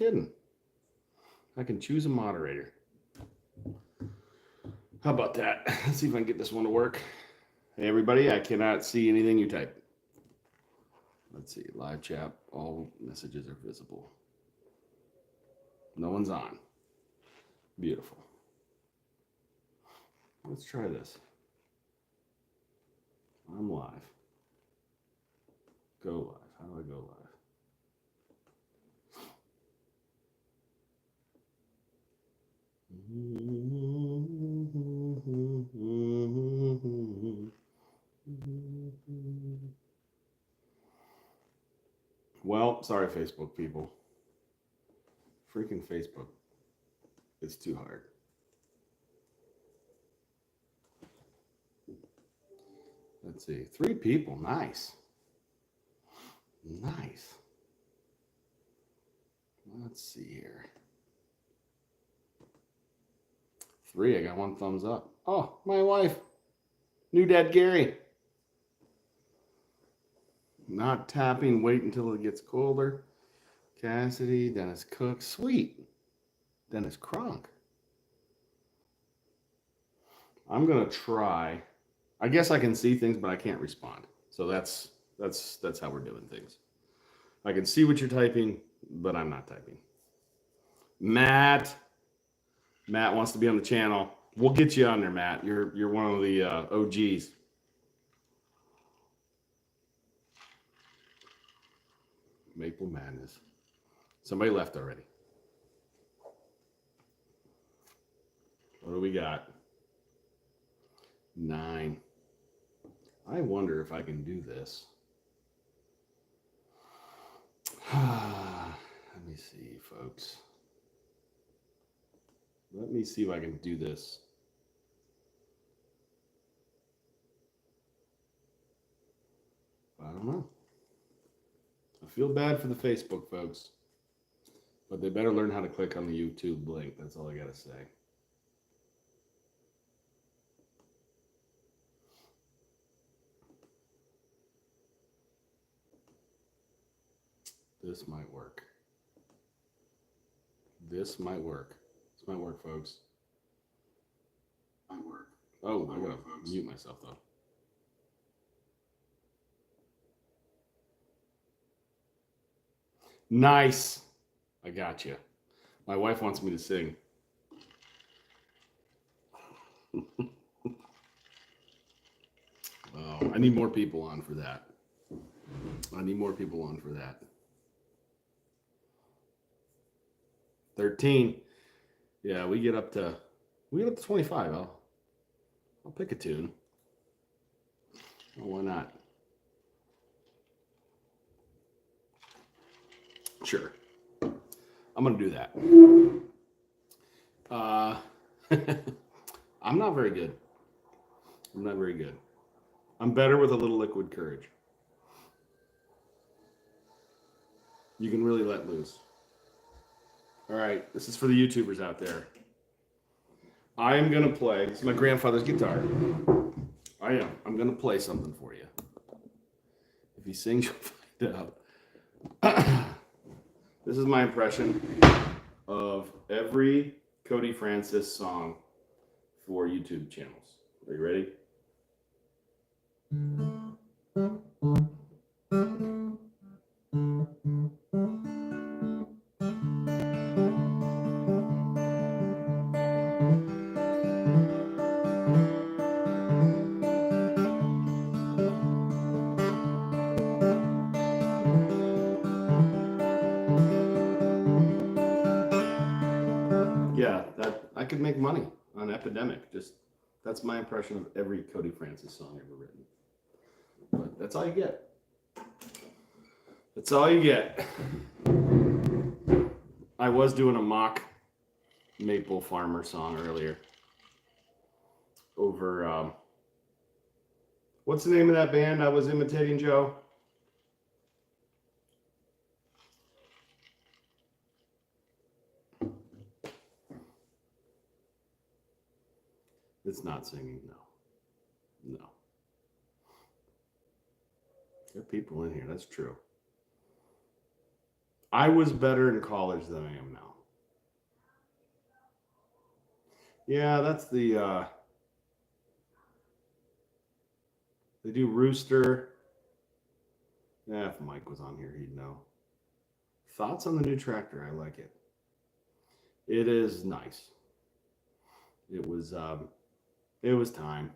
kidding. I can choose a moderator. How about that? Let's see if I can get this one to work. Hey, everybody, I cannot see anything you type. Let's see. Live chat. All messages are visible. No one's on. Beautiful. Let's try this. I'm live. Go live. How do I go live? Well, sorry, Facebook people. Freaking Facebook. It's too hard. Let's see. 3 people. Nice. Nice. Let's see here. 3. I got 1 thumbs up. Oh, my wife. New Dad Gary. Not tapping. Wait until it gets colder. Cassidy. Dennis Cook. Sweet. Dennis Kronk. I'm going to try. I guess I can see things, but I can't respond. So that's how we're doing things. I can see what you're typing, but I'm not typing. Matt wants to be on the channel. We'll get you on there, Matt. You're one of the OGs. Maple Madness. Somebody left already. What do we got? 9. I wonder if I can do this. Let me see, folks. Let me see if I can do this. I don't know. I feel bad for the Facebook folks, but they better learn how to click on the YouTube link. That's all I got to say. This might work. This might work. This might work, folks. Might work. Oh, I gotta mute myself though. Nice. I got you. My wife wants me to sing. Oh, I need more people on for that. I need more people on for that. 13. Yeah, we get up to 25. I'll pick a tune. Oh, why not? Sure. I'm gonna do that. I'm not very good. I'm not very good. I'm better with a little liquid courage. You can really let loose. All right, this is for the YouTubers out there. I am going to play. This is my grandfather's guitar. I am. I'm going to play something for you. If he sings, you'll find out. This is my impression of every Cody Francis song for YouTube channels. Are you ready? Yeah, that I could make money on Epidemic. Just that's my impression of every Cody Francis song ever written. But that's all you get. That's all you get. I was doing a mock Maple Farmer song earlier. Over what's the name of that band I was imitating, Joe? It's not singing, no. No. There are people in here, that's true. I was better in college than I am now. Yeah, that's they do Rooster. Yeah, if Mike was on here, he'd know. Thoughts on the new tractor? I like it. It is nice. It was it was time.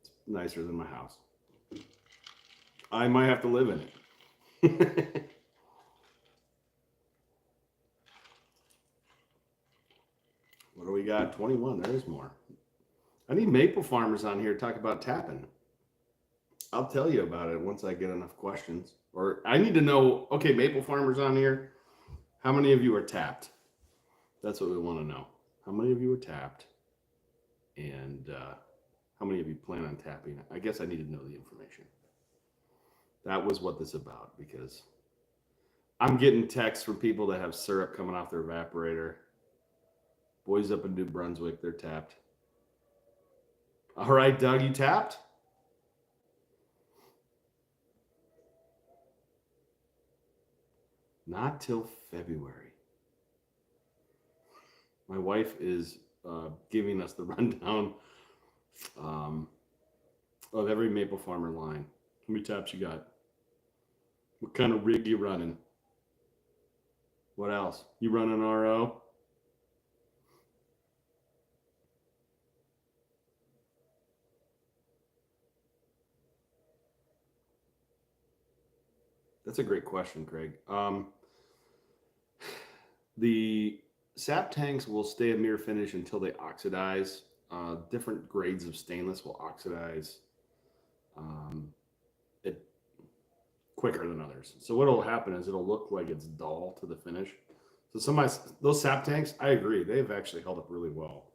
It's nicer than my house. I might have to live in it. What do we got? 21. There's more. I need maple farmers on here to talk about tapping. I'll tell you about it once I get enough questions. Or I need to know, okay, maple farmers on here, how many of you are tapped? That's what we want to know. How many of you are tapped? And how many of you plan on tapping? I guess I need to know the information. That was what this is about, because I'm getting texts from people that have syrup coming off their evaporator. Boys up in New Brunswick, they're tapped. All right, Doug, you tapped? Not till February. My wife is giving us the rundown of every maple farmer line. How many taps you got? What kind of rig you running? What else? You running RO? That's a great question, Craig. The sap tanks will stay a mirror finish until they oxidize. Different grades of stainless will oxidize it quicker than others. So what will happen is it'll look like it's dull to the finish. So those sap tanks, I agree, they've actually held up really well.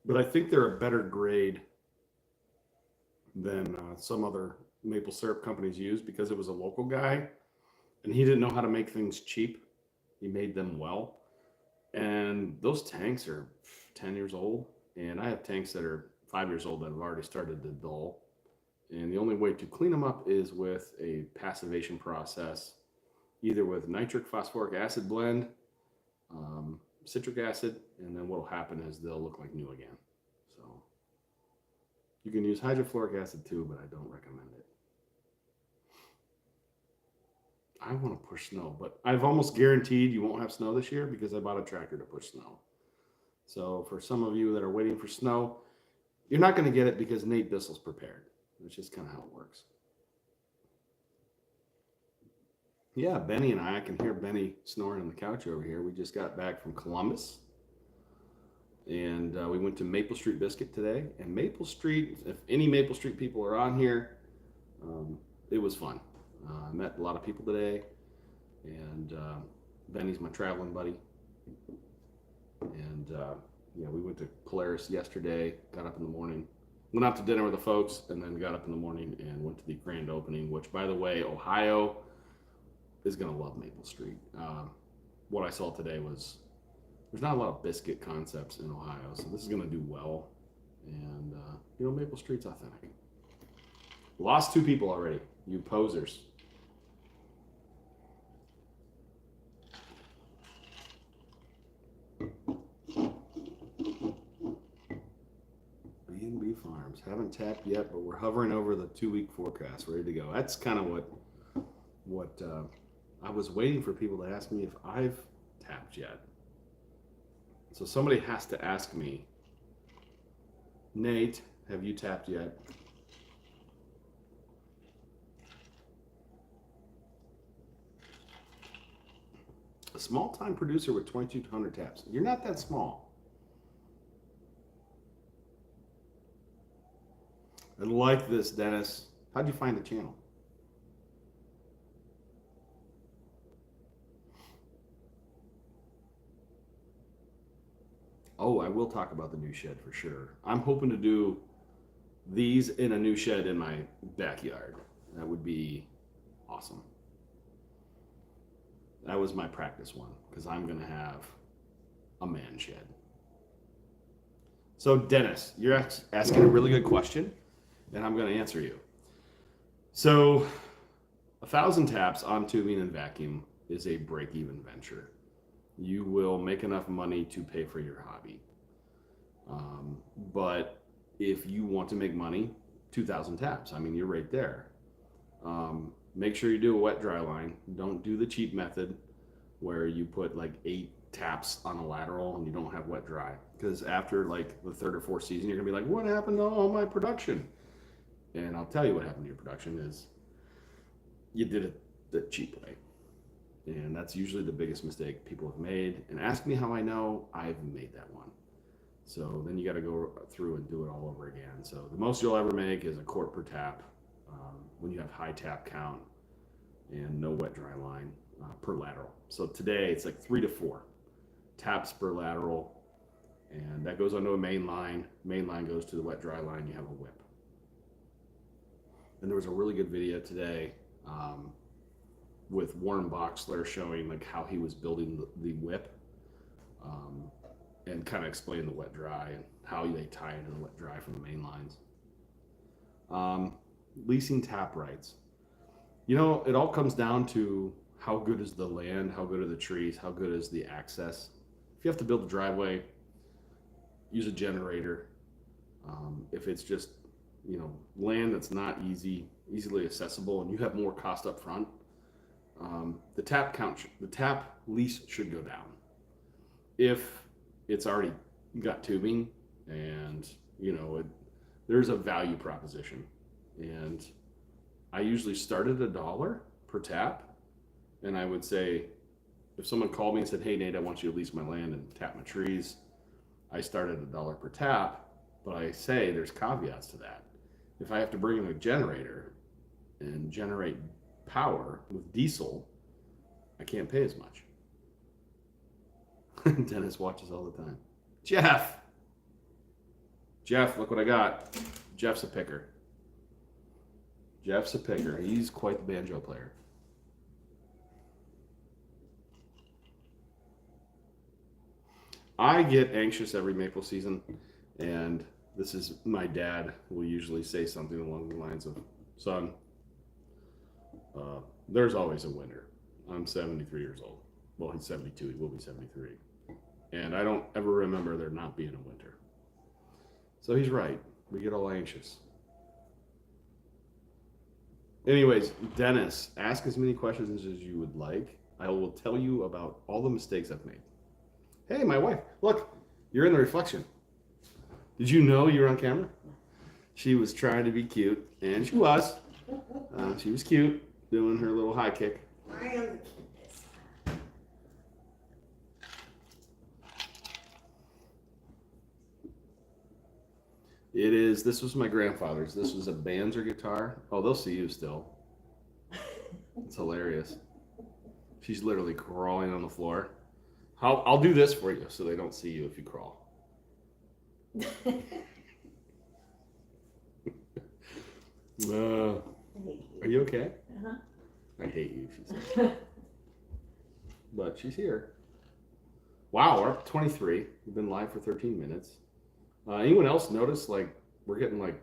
But I think they're a better grade than some other maple syrup companies use, because it was a local guy and he didn't know how to make things cheap. He made them well. And those tanks are 10 years old. And I have tanks that are 5 years old that have already started to dull. And the only way to clean them up is with a passivation process, either with nitric phosphoric acid blend, citric acid, and then what will happen is they'll look like new again. So you can use hydrofluoric acid too, but I don't recommend it. I want to push snow, but I've almost guaranteed you won't have snow this year because I bought a tractor to push snow. So for some of you that are waiting for snow, you're not going to get it because Nate Bissell's prepared. That's just kind of how it works. Yeah, Benny and I can hear Benny snoring on the couch over here. We just got back from Columbus, and we went to Maple Street Biscuit today. And Maple Street, if any Maple Street people are on here, it was fun. I met a lot of people today, and Benny's my traveling buddy. And yeah, we went to Polaris yesterday, got up in the morning, went out to dinner with the folks, and then got up in the morning and went to the grand opening, which, by the way, Ohio is going to love Maple Street. What I saw today was there's not a lot of biscuit concepts in Ohio, so this is going to do well. And, you know, Maple Street's authentic. Lost 2 people already, you posers. B&B Farms. Haven't tapped yet, but we're hovering over the 2-week forecast, ready to go. That's kind of what I was waiting for people to ask me if I've tapped yet. So somebody has to ask me, Nate, have you tapped yet? A small-time producer with 2,200 taps. You're not that small. I like this, Dennis. How'd you find the channel? Oh, I will talk about the new shed for sure. I'm hoping to do these in a new shed in my backyard. That would be awesome. That was my practice one, because I'm going to have a man shed. So, Dennis, you're asking a really good question, and I'm going to answer you. So, 1,000 taps on tubing and vacuum is a break-even venture. You will make enough money to pay for your hobby. But if you want to make money, 2,000 taps. I mean, you're right there. Make sure you do a wet dry line. Don't do the cheap method where you put like 8 taps on a lateral and you don't have wet dry. Because after like the 3rd or 4th season, you're gonna be like, what happened to all my production? And I'll tell you what happened to your production is you did it the cheap way. And that's usually the biggest mistake people have made. And ask me how I know. I've made that one. So then you got to go through and do it all over again. So the most you'll ever make is a quart per tap when you have high tap count and no wet dry line per lateral. So today it's like 3 to 4 taps per lateral, and that goes onto a main line. Main line goes to the wet dry line. You have a whip. And there was a really good video today with Warren Boxler showing like how he was building the whip. And kind of explain the wet dry and how they tie into the wet dry from the main lines. Leasing tap rights. You know, it all comes down to how good is the land, how good are the trees, how good is the access. If you have to build a driveway, use a generator. If it's just, you know, land that's not easily accessible and you have more cost up front, the tap lease should go down. If it's already got tubing and, you know, there's a value proposition. And I usually start at $1 per tap. And I would say, if someone called me and said, hey, Nate, I want you to lease my land and tap my trees, I start at $1 per tap. But I say there's caveats to that. If I have to bring in a generator and generate power with diesel, I can't pay as much. Dennis watches all the time. Jeff, look what I got. Jeff's a picker. He's quite the banjo player. I get anxious every maple season, and this is my dad will usually say something along the lines of, son, there's always a winter. I'm 73 years old. Well, he's 72. He will be 73. And I don't ever remember there not being a winter. So he's right. We get all anxious. Anyways, Dennis, ask as many questions as you would like. I will tell you about all the mistakes I've made. Hey, my wife, look, you're in the reflection. Did you know you were on camera? She was trying to be cute, and she was. She was cute, doing her little high kick. I am the cutest. This was my grandfather's. This was a Banzer guitar. Oh, they'll see you still. It's hilarious. She's literally crawling on the floor. I'll do this for you so they don't see you if you crawl. Are you okay? Uh-huh. I hate you, she said. But she's here. Wow, we're up to 23. We've been live for 13 minutes. Anyone else notice, like, we're getting like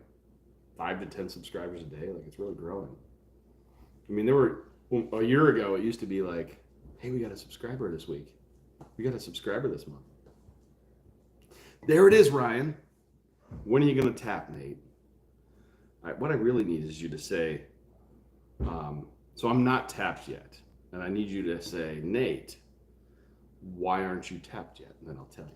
5 to 10 subscribers a day? Like, it's really growing. I mean, a year ago, it used to be like, hey, we got a subscriber this week. We got a subscriber this month. There it is, Ryan. When are you going to tap, Nate? What I really need is you to say, so I'm not tapped yet. And I need you to say, Nate, why aren't you tapped yet? And then I'll tell you.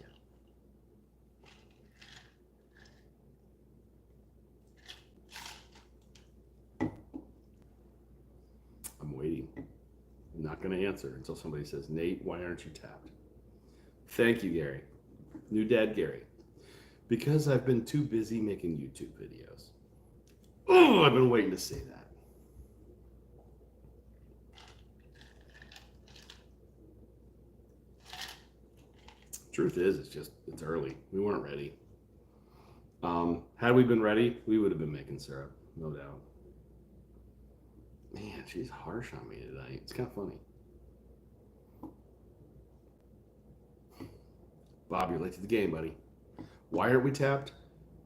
I'm waiting. I'm not going to answer until somebody says, Nate, why aren't you tapped? Thank you, Gary. New dad, Gary. Because I've been too busy making YouTube videos. Oh, I've been waiting to say that. Truth is, it's early. We weren't ready. Had we been ready, we would have been making syrup, no doubt. Man, she's harsh on me tonight. It's kind of funny. Bob, you're late to the game, buddy. Why aren't we tapped?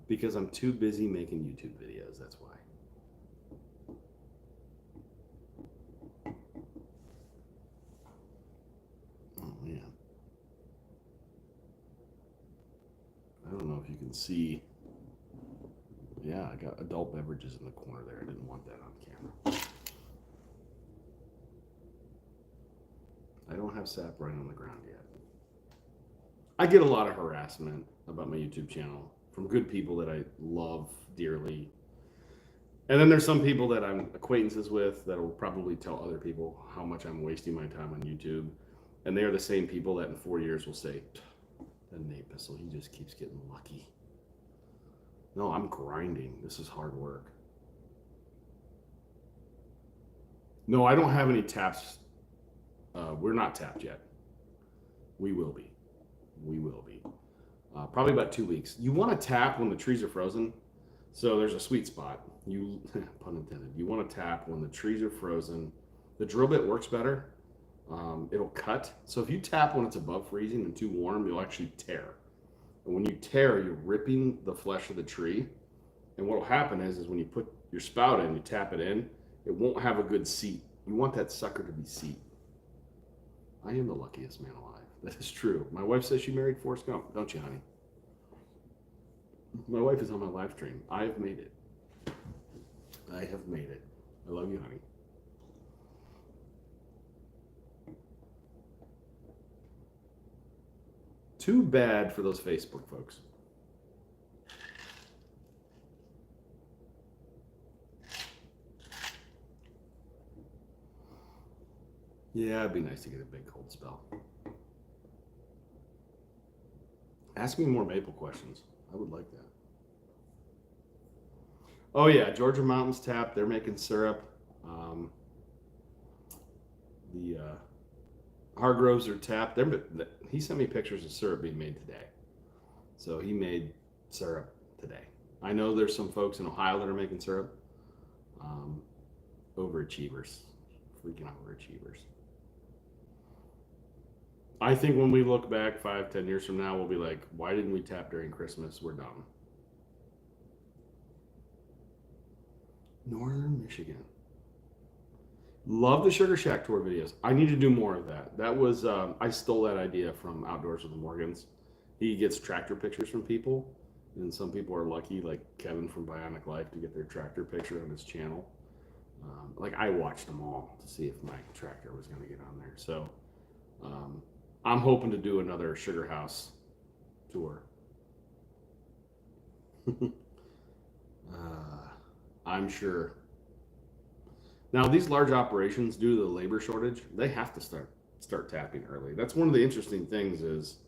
Because I'm too busy making YouTube videos, that's why. can see. Yeah, I got adult beverages in the corner there. I didn't want that on camera. I don't have sap right on the ground yet. I get a lot of harassment about my YouTube channel from good people that I love dearly. And then there's some people that I'm acquaintances with that will probably tell other people how much I'm wasting my time on YouTube. And they are the same people that in 4 years will say, that Nate Bissell, he just keeps getting lucky. No, I'm grinding. This is hard work. No, I don't have any taps. We're not tapped yet. We will be. We will be. Probably about 2 weeks. You want to tap when the trees are frozen. So there's a sweet spot. You, pun intended. You want to tap when the trees are frozen. The drill bit works better. It'll cut. So if you tap when it's above freezing and too warm, you'll actually tear. And when you tear, you're ripping the flesh of the tree. And what will happen is when you put your spout in, you tap it in, it won't have a good seat. You want that sucker to be seat. I am the luckiest man alive. That is true. My wife says she married Forrest Gump, don't you, honey? My wife is on my live stream. I have made it. I have made it. I love you, honey. Too bad for those Facebook folks. Yeah, it'd be nice to get a big cold spell. Ask me more maple questions. I would like that. Oh yeah, Georgia Mountains Tap. They're making syrup. The Hargroves are tapped. He sent me pictures of syrup being made today. So he made syrup today. I know there's some folks in Ohio that are making syrup. Overachievers. Freaking overachievers. I think when we look back 5-10 years from now, we'll be like, why didn't we tap during Christmas? We're dumb. Northern Michigan. Love the Sugar Shack tour videos. I need to do more of that. That was, I stole that idea from Outdoors with the Morgans. He gets tractor pictures from people, and some people are lucky, like Kevin from Bionic Life, to get their tractor picture on his channel. Like I watched them all to see if my tractor was going to get on there. So I'm hoping to do another Sugar House tour. I'm sure. Now these large operations, due to the labor shortage, they have to start tapping early. That's one of the interesting things is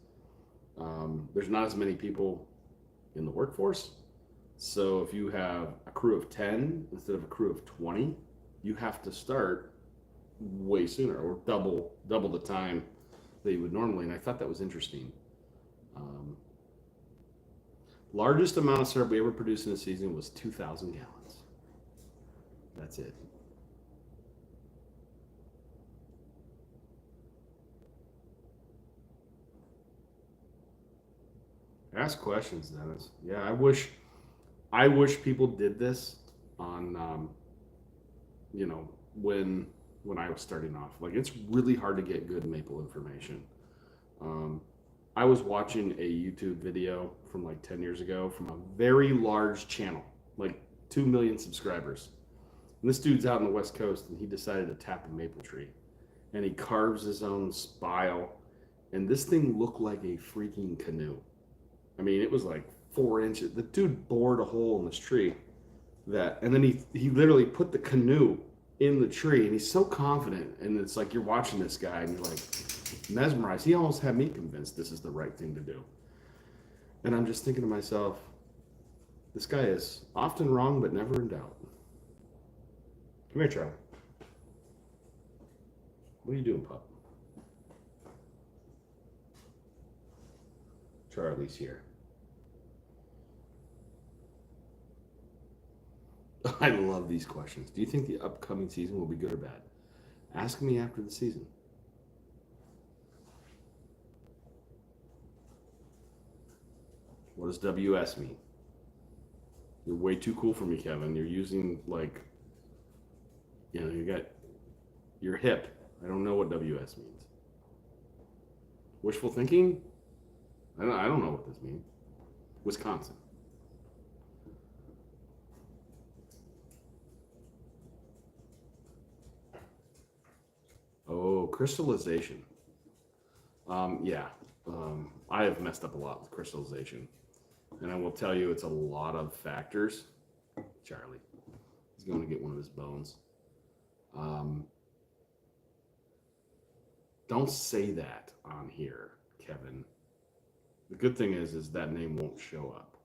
there's not as many people in the workforce. So if you have a crew of 10 instead of a crew of 20, you have to start way sooner or double the time that you would normally. And I thought that was interesting. Largest amount of syrup we ever produced in a season was 2,000 gallons. That's it. Ask questions, Dennis. Yeah, I wish people did this on, when I was starting off. Like, it's really hard to get good maple information. I was watching a YouTube video from like 10 years ago from a very large channel, like 2 million subscribers. And this dude's out on the West Coast, and he decided to tap a maple tree. And he carves his own spile. And this thing looked like a freaking canoe. I mean, it was like 4 inches. The dude bored a hole in this tree. And then he literally put the canoe in the tree, and he's so confident. And it's like you're watching this guy, and you're like mesmerized. He almost had me convinced this is the right thing to do. And I'm just thinking to myself, this guy is often wrong, but never in doubt. Come here, Charlie. What are you doing, pup? Charlie's here. I love these questions. Do you think the upcoming season will be good or bad? Ask me after the season. What does WS mean? You're way too cool for me, Kevin. You're using you got your hip. I don't know what WS means. Wishful thinking? I don't know what this means. Wisconsin. Oh, crystallization. Yeah, I have messed up a lot with crystallization, and I will tell you, it's a lot of factors. Charlie, he's going to get one of his bones. Um, don't say that on here, Kevin. The good thing is that name won't show up.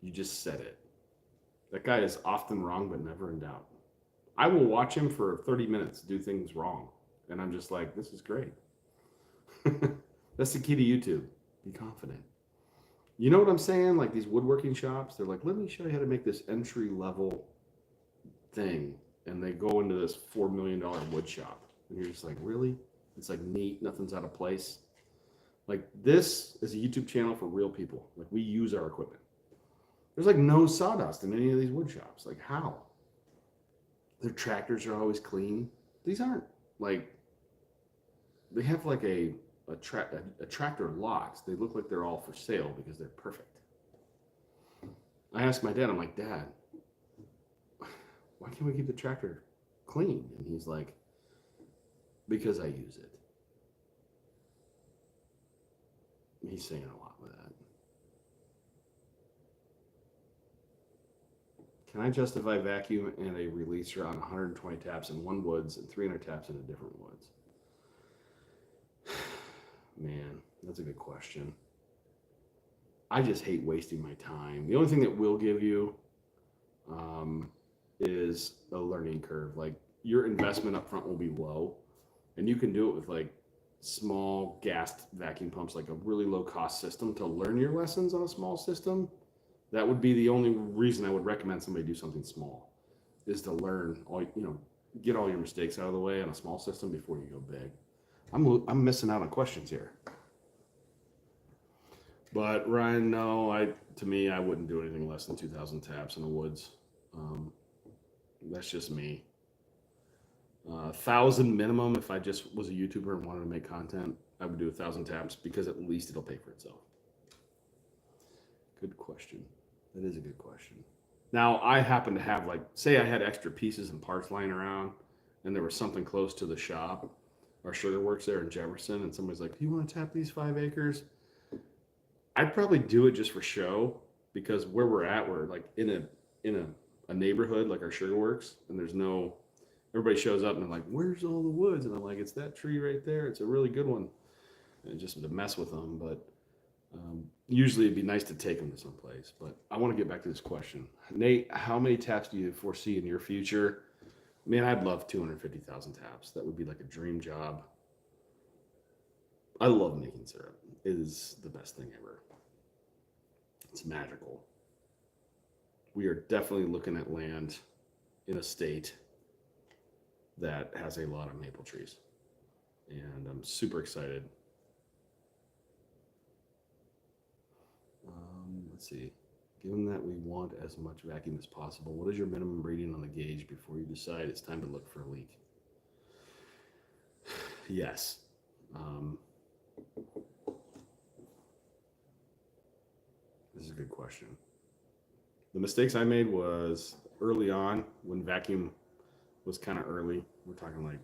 You just said it. That guy is often wrong, but never in doubt. I will watch him for 30 minutes do things wrong, and I'm just like, this is great. That's the key to YouTube. Be confident. You know what I'm saying? Like these woodworking shops, they're like, let me show you how to make this entry level thing. And they go into this $4 million wood shop. And you're just like, really? It's like neat, nothing's out of place. Like this is a YouTube channel for real people. Like we use our equipment. There's like no sawdust in any of these wood shops. Like how? Their tractors are always clean. These aren't like, they have like a tractor locks. They look like they're all for sale because they're perfect. I asked my dad, I'm like, Dad, why can't we keep the tractor clean? And he's like, because I use it. He's saying a lot with that. Can I justify vacuum and a releaser on 120 taps in one woods and 300 taps in a different woods? Man, that's a good question. I just hate wasting my time. The only thing that will give you is a learning curve. Like your investment up front will be low, and you can do it with like small gassed vacuum pumps, like a really low cost system to learn your lessons on a small system. That would be the only reason I would recommend somebody do something small, is to learn all, get all your mistakes out of the way on a small system before you go big. I'm missing out on questions here. But Ryan, no, to me, I wouldn't do anything less than 2,000 taps in the woods. That's just me. 1,000 minimum. If I just was a YouTuber and wanted to make content, I would do 1,000 taps because at least it'll pay for itself. Good question. That is a good question. Now, I happen to have, like, say I had extra pieces and parts lying around and there was something close to the shop, our sugar works there in Jefferson, and somebody's like, do you want to tap these 5 acres? I'd probably do it just for show, because where we're at, we're like in a neighborhood like our sugar works, and there's no, everybody shows up and they're like, where's all the woods? And I'm like, it's that tree right there. It's a really good one. And just to mess with them. But usually it'd be nice to take them to someplace. But I want to get back to this question. Nate, how many taps do you foresee in your future? Man, I'd love 250,000 taps. That would be like a dream job. I love making syrup. It is the best thing ever. It's magical. We are definitely looking at land in a state that has a lot of maple trees. And I'm super excited. Let's see. Given that we want as much vacuum as possible, what is your minimum reading on the gauge before you decide it's time to look for a leak? Yes. This is a good question. The mistakes I made was early on when vacuum was kind of early. We're talking like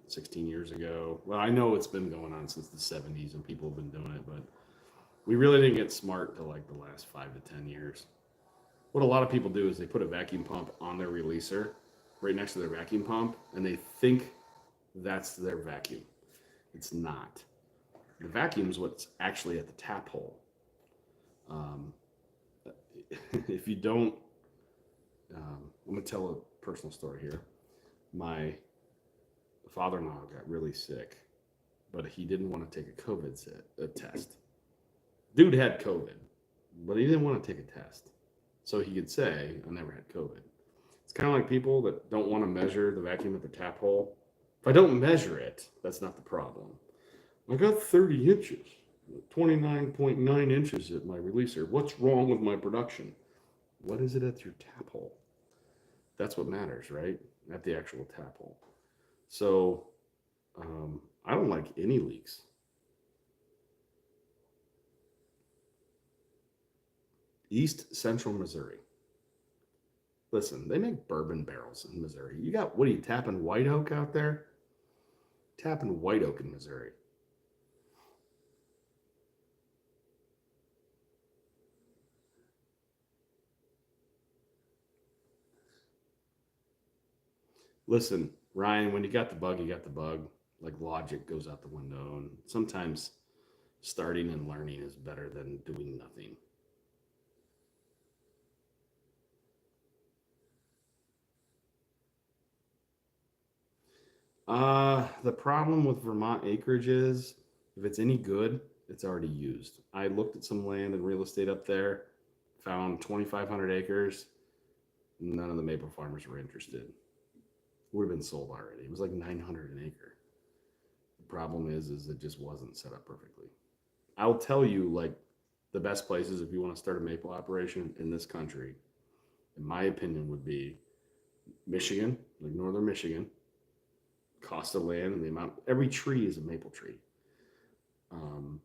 16 years ago. Well, I know it's been going on since the 70s and people have been doing it, but we really didn't get smart till like the last 5 to 10 years. What a lot of people do is they put a vacuum pump on their releaser right next to their vacuum pump, and they think that's their vacuum. It's not. The vacuum is what's actually at the tap hole. If you don't, I'm going to tell a personal story here. My father-in-law got really sick, but he didn't want to take a COVID test. Dude had COVID, but he didn't want to take a test. So he could say, I never had COVID. It's kind of like people that don't want to measure the vacuum at the tap hole. If I don't measure it, that's not the problem. I got 30 inches, 29.9 inches at my releaser. What's wrong with my production? What is it at your tap hole? That's what matters, right? At the actual tap hole. So I don't like any leaks. East Central Missouri. Listen, they make bourbon barrels in Missouri. You got, what are you tapping white oak out there? Tapping white oak in Missouri. Listen, Ryan, when you got the bug, you got the bug. Like logic goes out the window. And sometimes starting and learning is better than doing nothing. The problem with Vermont acreage is if it's any good, it's already used. I looked at some land and real estate up there, found 2,500 acres. None of the maple farmers were interested. Would have been sold already. It was like 900 an acre. The problem is it just wasn't set up perfectly. I'll tell you, like, the best places if you want to start a maple operation in this country, in my opinion, would be Michigan, like northern Michigan. Cost of land and the amount, every tree is a maple tree. Um,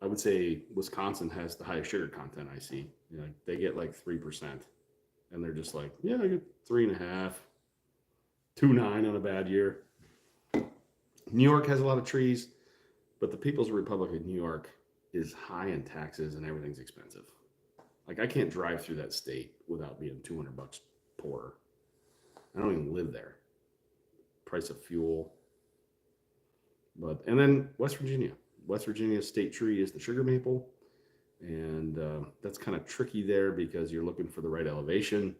I would say Wisconsin has the highest sugar content I see. You know, they get like 3%, and they're just like, yeah, I get 3.5, 2.9 on a bad year. New York has a lot of trees, but the People's Republic of New York is high in taxes and everything's expensive. Like I can't drive through that state without being $200 poorer. I don't even live there. Price of fuel. But and then West Virginia. West Virginia's state tree is the sugar maple, and that's kind of tricky there because you're looking for the right elevation.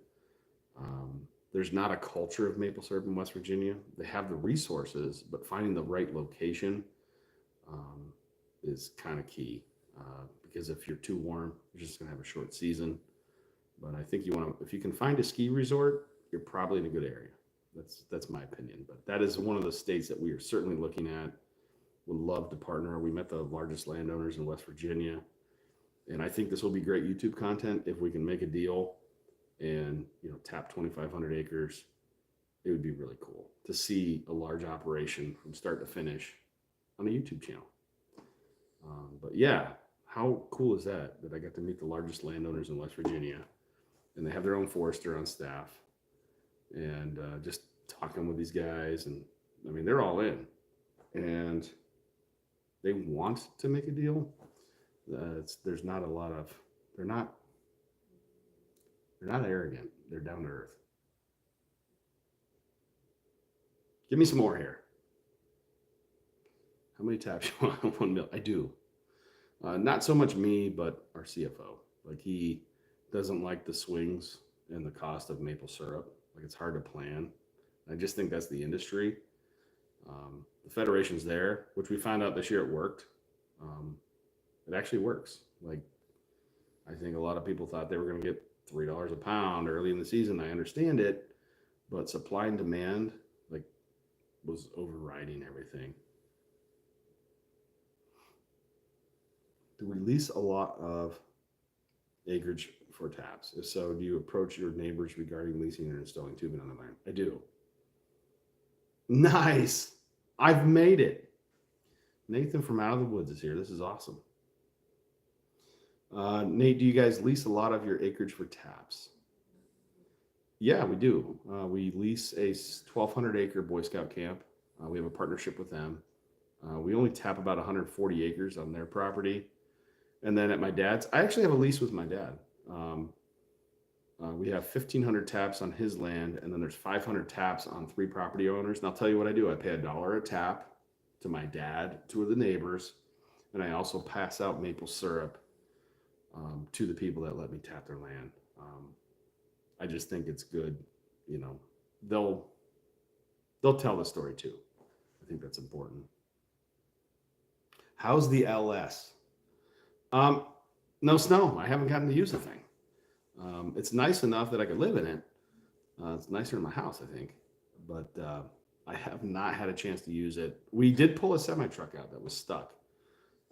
There's not a culture of maple syrup in West Virginia. They have the resources, but finding the right location is kind of key. Because if you're too warm, you're just going to have a short season. But I think you want to, if you can find a ski resort, you're probably in a good area. That's my opinion. But that is one of the states that we are certainly looking at. Would love to partner. We met the largest landowners in West Virginia, and I think this will be great YouTube content if we can make a deal and tap 2,500 acres. It would be really cool to see a large operation from start to finish on a YouTube channel. But yeah, how cool is that I got to meet the largest landowners in West Virginia, and they have their own forester on staff, and just talking with these guys, and I mean they're all in, and they want to make a deal. There's not a lot of, they're not arrogant. They're down to earth. Give me some more here. How many taps you want on 1 mil? I do. Not so much me, but our CFO. Like he doesn't like the swings and the cost of maple syrup. Like it's hard to plan. I just think that's the industry. The federation's there, which we found out this year it worked. It actually works. Like I think a lot of people thought they were going to get $3 a pound early in the season. I understand it, but supply and demand like was overriding everything. Do we lease a lot of acreage for taps? If so, do you approach your neighbors regarding leasing or installing tubing on the land? I do. Nice. I've made it. Nathan from Out of the Woods is here. This is awesome. Nate, do you guys lease a lot of your acreage for taps? Yeah, we do. We lease a 1,200 acre Boy Scout camp. We have a partnership with them. We only tap about 140 acres on their property. And then at my dad's, I actually have a lease with my dad. We have 1,500 taps on his land, and then there's 500 taps on 3 property owners. And I'll tell you what I do. I pay $1 a tap to my dad, 2 of the neighbors, and I also pass out maple syrup to the people that let me tap their land. I just think it's good. They'll tell the story too. I think that's important. How's the LS? No snow. I haven't gotten to use the thing. It's nice enough that I could live in it. It's nicer in my house, I think, but I have not had a chance to use it. We did pull a semi truck out that was stuck.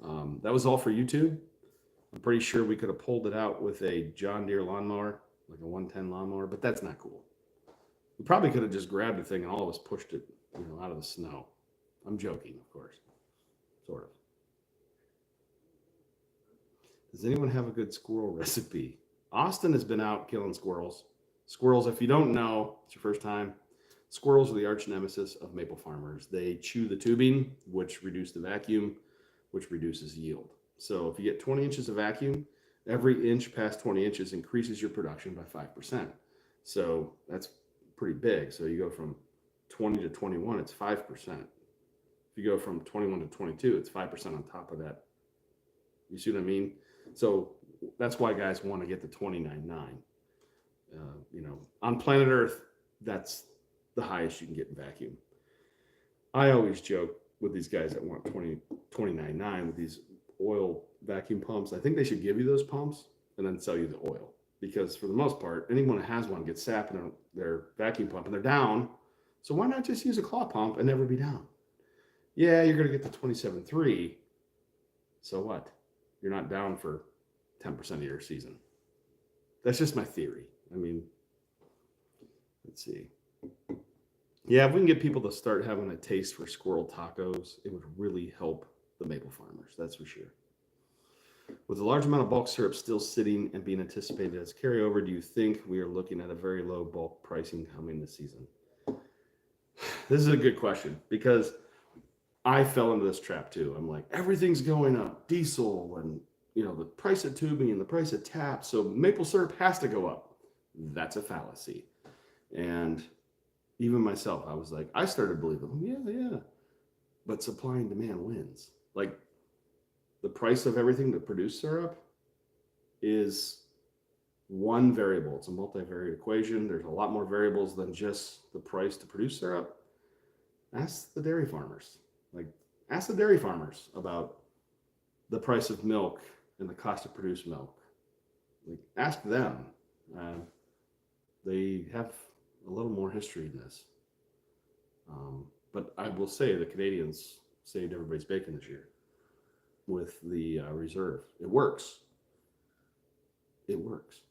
That was all for YouTube. I'm pretty sure we could have pulled it out with a John Deere lawnmower, like a 110 lawnmower, but that's not cool. We probably could have just grabbed the thing and all of us pushed it, out of the snow. I'm joking, of course, sort of. Does anyone have a good squirrel recipe? Austin has been out killing squirrels. Squirrels, if you don't know, it's your first time. Squirrels are the arch nemesis of maple farmers. They chew the tubing, which reduces the vacuum, which reduces yield. So if you get 20 inches of vacuum, every inch past 20 inches increases your production by 5%. So that's pretty big. So you go from 20 to 21, it's 5%. If you go from 21 to 22, it's 5% on top of that. You see what I mean? So that's why guys want to get the 29.9. On planet Earth, that's the highest you can get in vacuum. I always joke with these guys that want 29.9 with these oil vacuum pumps. I think they should give you those pumps and then sell you the oil, because for the most part, anyone that has one gets sap in their vacuum pump and they're down. So why not just use a claw pump and never be down? Yeah, you're going to get the 27.3. So what? You're not down for 10% of your season. That's just my theory. I mean, let's see. Yeah, if we can get people to start having a taste for squirrel tacos, it would really help the maple farmers, that's for sure. With a large amount of bulk syrup still sitting and being anticipated as carryover, do you think we are looking at a very low bulk pricing coming this season? This is a good question, because I fell into this trap too. I'm like, everything's going up, diesel and the price of tubing and the price of tap, so maple syrup has to go up. That's a fallacy. And even myself, I was like, I started believing, yeah. But supply and demand wins. Like, the price of everything to produce syrup is one variable. It's a multivariate equation. There's a lot more variables than just the price to produce syrup. Ask the dairy farmers. Ask the dairy farmers about the price of milk and the cost to produce milk. Ask them. They have a little more history in this. But I will say the Canadians saved everybody's bacon this year with the reserve. It works. It works.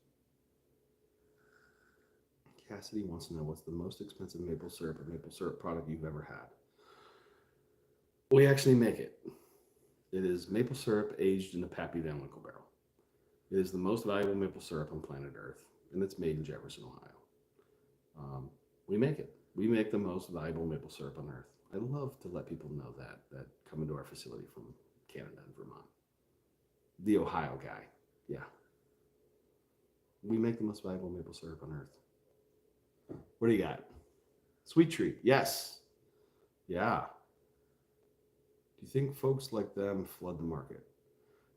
Cassidy wants to know, what's the most expensive maple syrup or maple syrup product you've ever had? We actually make it. It is maple syrup aged in a Pappy Van Winkle barrel. It is the most valuable maple syrup on planet Earth, and it's made in Jefferson, Ohio. We make it. We make the most valuable maple syrup on Earth. I love to let people know that come into our facility from Canada and Vermont. The Ohio guy, yeah. We make the most valuable maple syrup on Earth. What do you got? Sweet Treat, yes. Yeah. Do you think folks like them flood the market?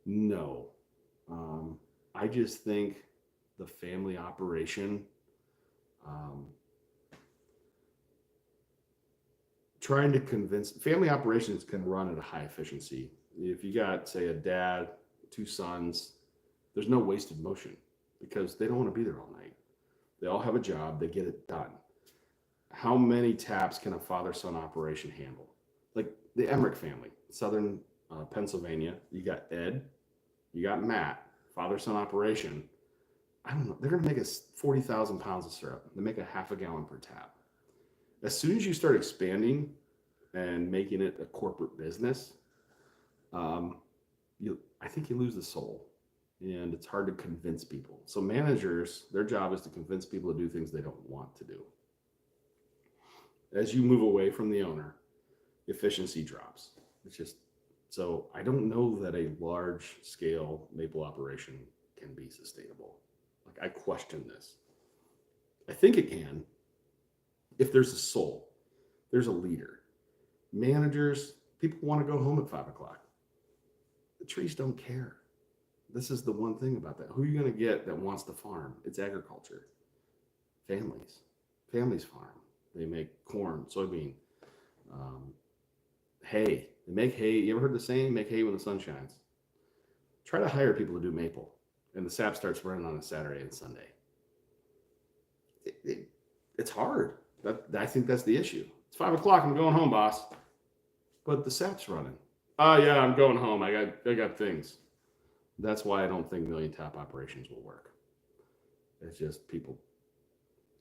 No. I just think the family operation, trying to convince, family operations can run at a high efficiency. If you got, say, a dad, 2 sons, there's no wasted motion because they don't want to be there all night. They all have a job, they get it done. How many taps can a father-son operation handle? Like the Emmerich family, Southern Pennsylvania, you got Ed, you got Matt, father-son operation. I don't know, they're going to make us 40,000 pounds of syrup. They make a half a gallon per tap. As soon as you start expanding and making it a corporate business, I think you lose the soul, and it's hard to convince people. So managers, their job is to convince people to do things they don't want to do. As you move away from the owner, efficiency drops. It's just, so I don't know that a large scale maple operation can be sustainable. I question this. I think it can if there's a soul, there's a leader. Managers, people want to go home at 5 o'clock. The trees don't care. This is the one thing about that. Who are you going to get that wants to farm? It's agriculture. Families. Families farm. They make corn, soybean, hay. They make hay. You ever heard the saying, make hay when the sun shines? Try to hire people to do maple, and the sap starts running on a Saturday and Sunday. It's hard. I think that's the issue. It's 5 o'clock. I'm going home, boss. But the sap's running. Oh, yeah, I'm going home. I got things. That's why I don't think million tap operations will work. It's just people,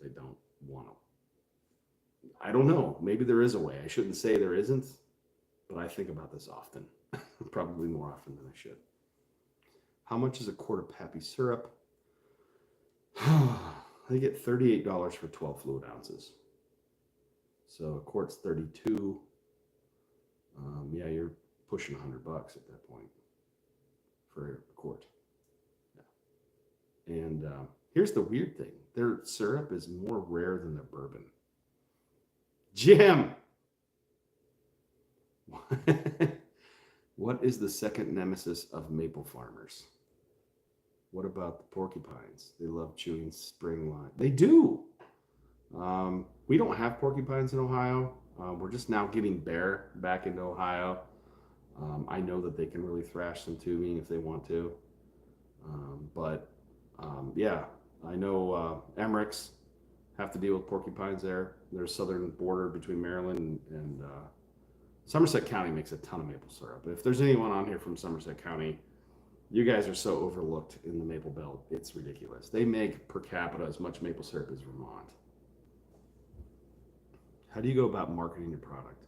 they don't want to. I don't know. Maybe there is a way. I shouldn't say there isn't, but I think about this often. Probably more often than I should. How much is a quart of Pappy syrup? They get $38 for 12 fluid ounces. So a quart's 32. Yeah, you're pushing $100 at that point for a quart. Yeah. And here's the weird thing: their syrup is more rare than their bourbon. Jim, what is the second nemesis of maple farmers? What about the porcupines? They love chewing spring lime. They do. We don't have porcupines in Ohio. We're just now getting bear back into Ohio. I know that they can really thrash some tubing if they want to. Yeah, I know Emmerichs have to deal with porcupines there. There's southern border between Maryland and Somerset County makes a ton of maple syrup. If there's anyone on here from Somerset County, you guys are so overlooked in the Maple Belt. It's ridiculous. They make per capita as much maple syrup as Vermont. How do you go about marketing your product?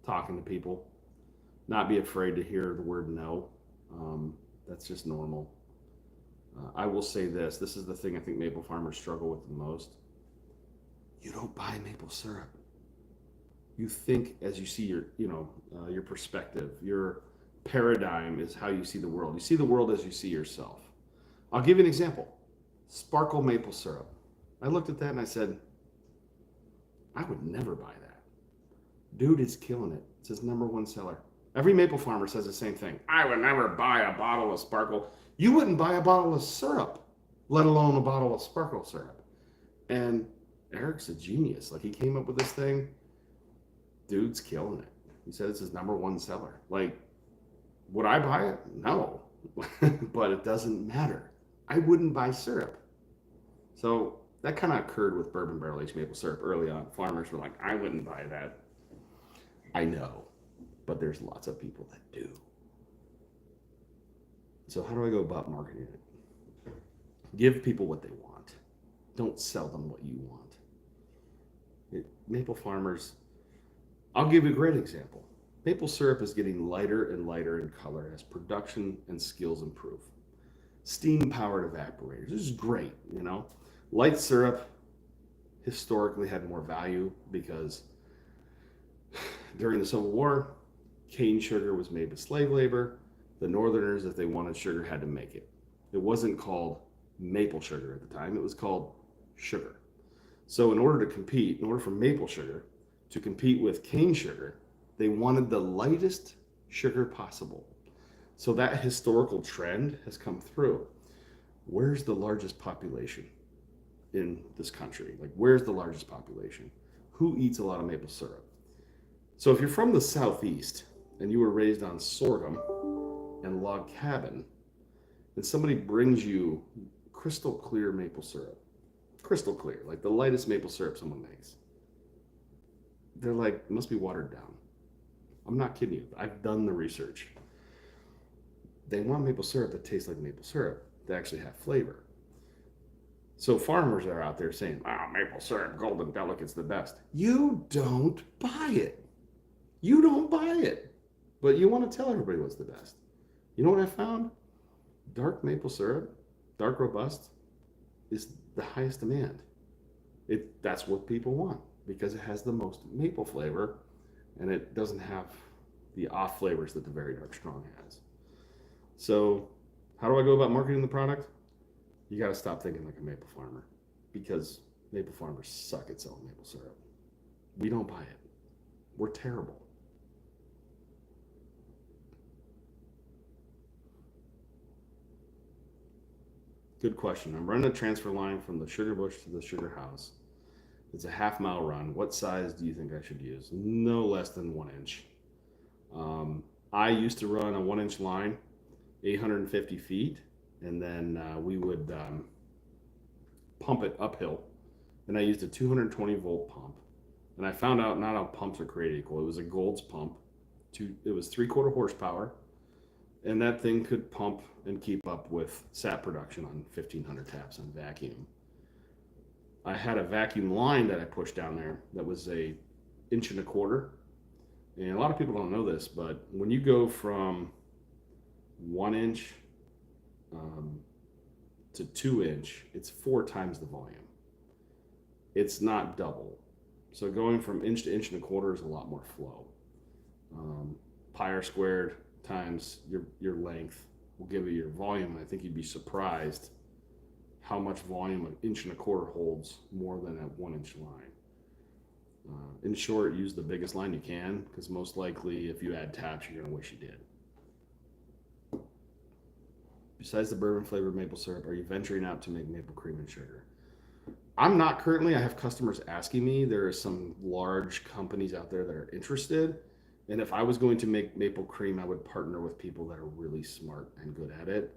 Talking to people. Not be afraid to hear the word no. That's just normal. I will say this. This is the thing I think maple farmers struggle with the most. You don't buy maple syrup. You think as you see your perspective, your paradigm is how you see the world. You see the world as you see yourself. I'll give you an example. Sparkle maple syrup. I looked at that and I said, I would never buy that. Dude is killing it. It's his #1 seller. Every maple farmer says the same thing. I would never buy a bottle of Sparkle. You wouldn't buy a bottle of syrup, let alone a bottle of Sparkle syrup. And Eric's a genius. Like, he came up with this thing. Dude's killing it. He said it's his #1 seller. Like, would I buy it? No. But it doesn't matter. I wouldn't buy syrup. So that kind of occurred with bourbon barrel aged maple syrup early on. Farmers were like, I wouldn't buy that. I know, but there's lots of people that do. So how do I go about marketing it? Give people what they want. Don't sell them what you want. Maple farmers, I'll give you a great example. Maple syrup is getting lighter and lighter in color as production and skills improve. Steam-powered evaporators. This is great, you know. Light syrup historically had more value because during the Civil War, cane sugar was made with slave labor. The Northerners, if they wanted sugar, had to make it. It wasn't called maple sugar at the time. It was called sugar. So in order to compete, in order for maple sugar to compete with cane sugar, they wanted the lightest sugar possible. So that historical trend has come through. Where's the largest population in this country? Like, where's the largest population? Who eats a lot of maple syrup? So if you're from the Southeast and you were raised on sorghum and log cabin, and somebody brings you crystal clear maple syrup, crystal clear, like the lightest maple syrup someone makes, they're like, it must be watered down. I'm not kidding you. I've done the research. They want maple syrup that tastes like maple syrup, that actually have flavor. So farmers are out there saying, maple syrup, golden delicate's the best. You don't buy it. You don't buy it. But you want to tell everybody what's the best. You know what I found? Dark maple syrup, dark robust, is the highest demand. That's what people want because it has the most maple flavor and it doesn't have the off flavors that the very dark strong has. So how do I go about marketing the product? You got to stop thinking like a maple farmer because maple farmers suck at selling maple syrup. We don't buy it. We're terrible. Good question. I'm running a transfer line from the sugar bush to the sugar house. It's a half-mile run. What size do you think I should use? No less than 1 inch. I used to run a 1-inch line, 850 feet, and then we would pump it uphill. And I used a 220 volt pump. And I found out not all pumps are created equal. It was a Gold's pump. It was 3/4 horsepower. And that thing could pump and keep up with sap production on 1,500 taps on vacuum. I had a vacuum line that I pushed down there that was a 1.25 inches. And a lot of people don't know this, but when you go from 1 inch um, to 2 inch, it's 4 times the volume. It's not double. So going from inch to inch and a quarter is a lot more flow. Pi r squared times your length will give you your volume. And I think you'd be surprised how much volume an inch and a quarter holds more than a 1 inch line. In short, use the biggest line you can, because most likely if you add taps, you're going to wish you did. Besides the bourbon flavored maple syrup, are you venturing out to make maple cream and sugar? I'm not currently. I have customers asking me. There are some large companies out there that are interested. And if I was going to make maple cream, I would partner with people that are really smart and good at it.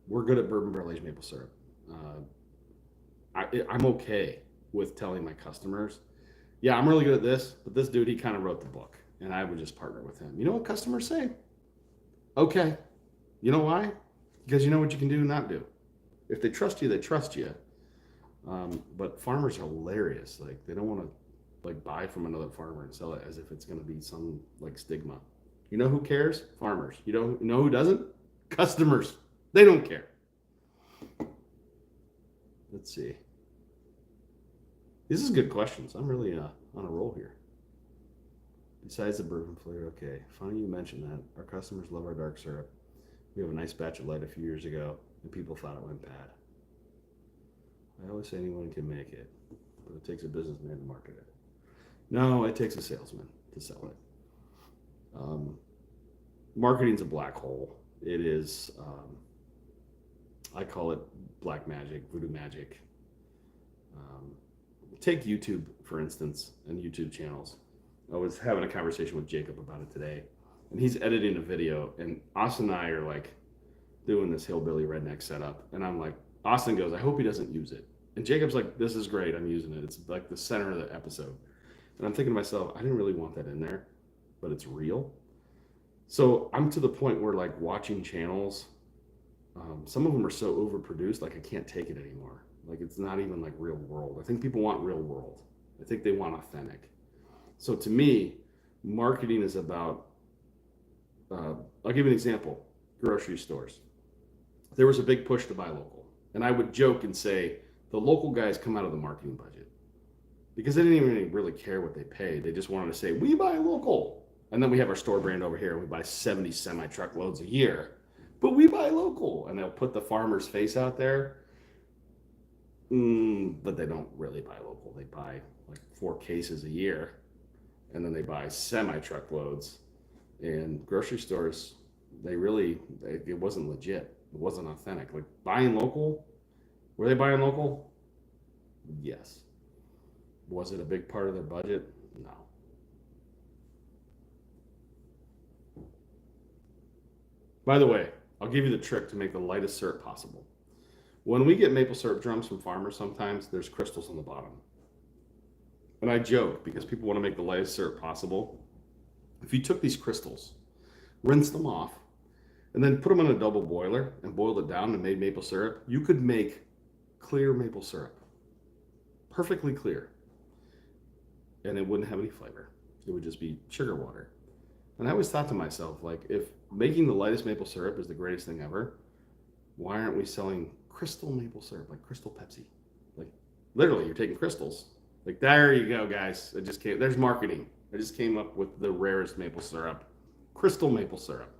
We're good at bourbon barrel aged maple syrup. I'm okay with telling my customers, yeah, I'm really good at this, but this dude, he kind of wrote the book, and I would just partner with him. You know what customers say? Okay. You know why? Because you know what you can do and not do. If they trust you, they trust you. But farmers are hilarious. Like, they don't want to like buy from another farmer and sell it as if it's going to be some like stigma. You know who cares? Farmers. You know who doesn't? Customers. They don't care. Let's see. This is good questions. I'm really on a roll here. Besides the bourbon flavor, okay. Funny you mentioned that. Our customers love our dark syrup. We have a nice batch of light a few years ago, and people thought it went bad. I always say anyone can make it, but it takes a businessman to market it. No, it takes a salesman to sell it. Marketing's a black hole. It is, I call it black magic, voodoo magic. Take YouTube, for instance, and YouTube channels. I was having a conversation with Jacob about it today, and he's editing a video, and Austin and I are like doing this hillbilly redneck setup, and I'm like, Austin goes, I hope he doesn't use it. And Jacob's like, this is great, I'm using it. It's like the center of the episode. And I'm thinking to myself, I didn't really want that in there, but it's real. So I'm to the point where like watching channels, some of them are so overproduced, like I can't take it anymore. Like, it's not even like real world. I think people want real world. I think they want authentic. So to me, marketing is about, I'll give you an example, grocery stores. There was a big push to buy local. And I would joke and say, the local guys come out of the marketing budget. Because they didn't even really care what they paid. They just wanted to say, we buy local. And then we have our store brand over here. We buy 70 semi-truckloads a year. But we buy local. And they'll put the farmer's face out there. But they don't really buy local. They buy like 4 cases a year, and then they buy semi-truckloads. And grocery stores, it wasn't legit. It wasn't authentic. Like buying local, were they buying local? Yes. Was it a big part of their budget? No. By the way, I'll give you the trick to make the lightest syrup possible. When we get maple syrup drums from farmers, sometimes there's crystals on the bottom. And I joke because people want to make the lightest syrup possible. If you took these crystals, rinsed them off, and then put them in a double boiler and boiled it down and made maple syrup, you could make clear maple syrup. Perfectly clear. And it wouldn't have any flavor. It would just be sugar water. And I always thought to myself, like, if making the lightest maple syrup is the greatest thing ever, why aren't we selling crystal maple syrup, like Crystal Pepsi? Like, literally, you're taking crystals. Like, there you go, guys. There's marketing. I just came up with the rarest maple syrup. Crystal maple syrup.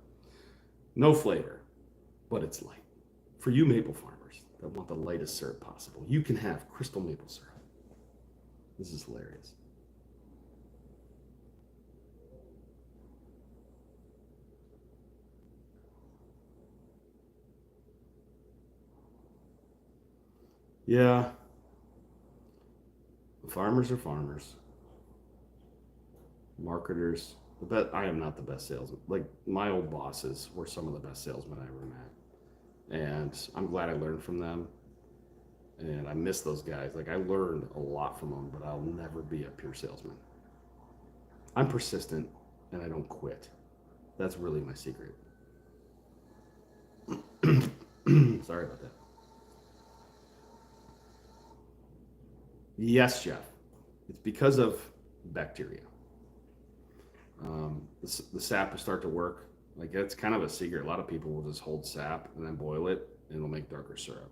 No flavor, but it's light. For you maple farmers that want the lightest syrup possible, you can have crystal maple syrup. This is hilarious. Yeah, farmers are farmers. Marketers. I am not the best salesman. Like, my old bosses were some of the best salesmen I ever met. And I'm glad I learned from them. And I miss those guys. Like, I learned a lot from them, but I'll never be a pure salesman. I'm persistent and I don't quit. That's really my secret. Sorry about that. Yes, Jeff. It's because of bacteria. The sap will start to work. Like that's kind of a secret. A lot of people will just hold sap and then boil it, and it'll make darker syrup.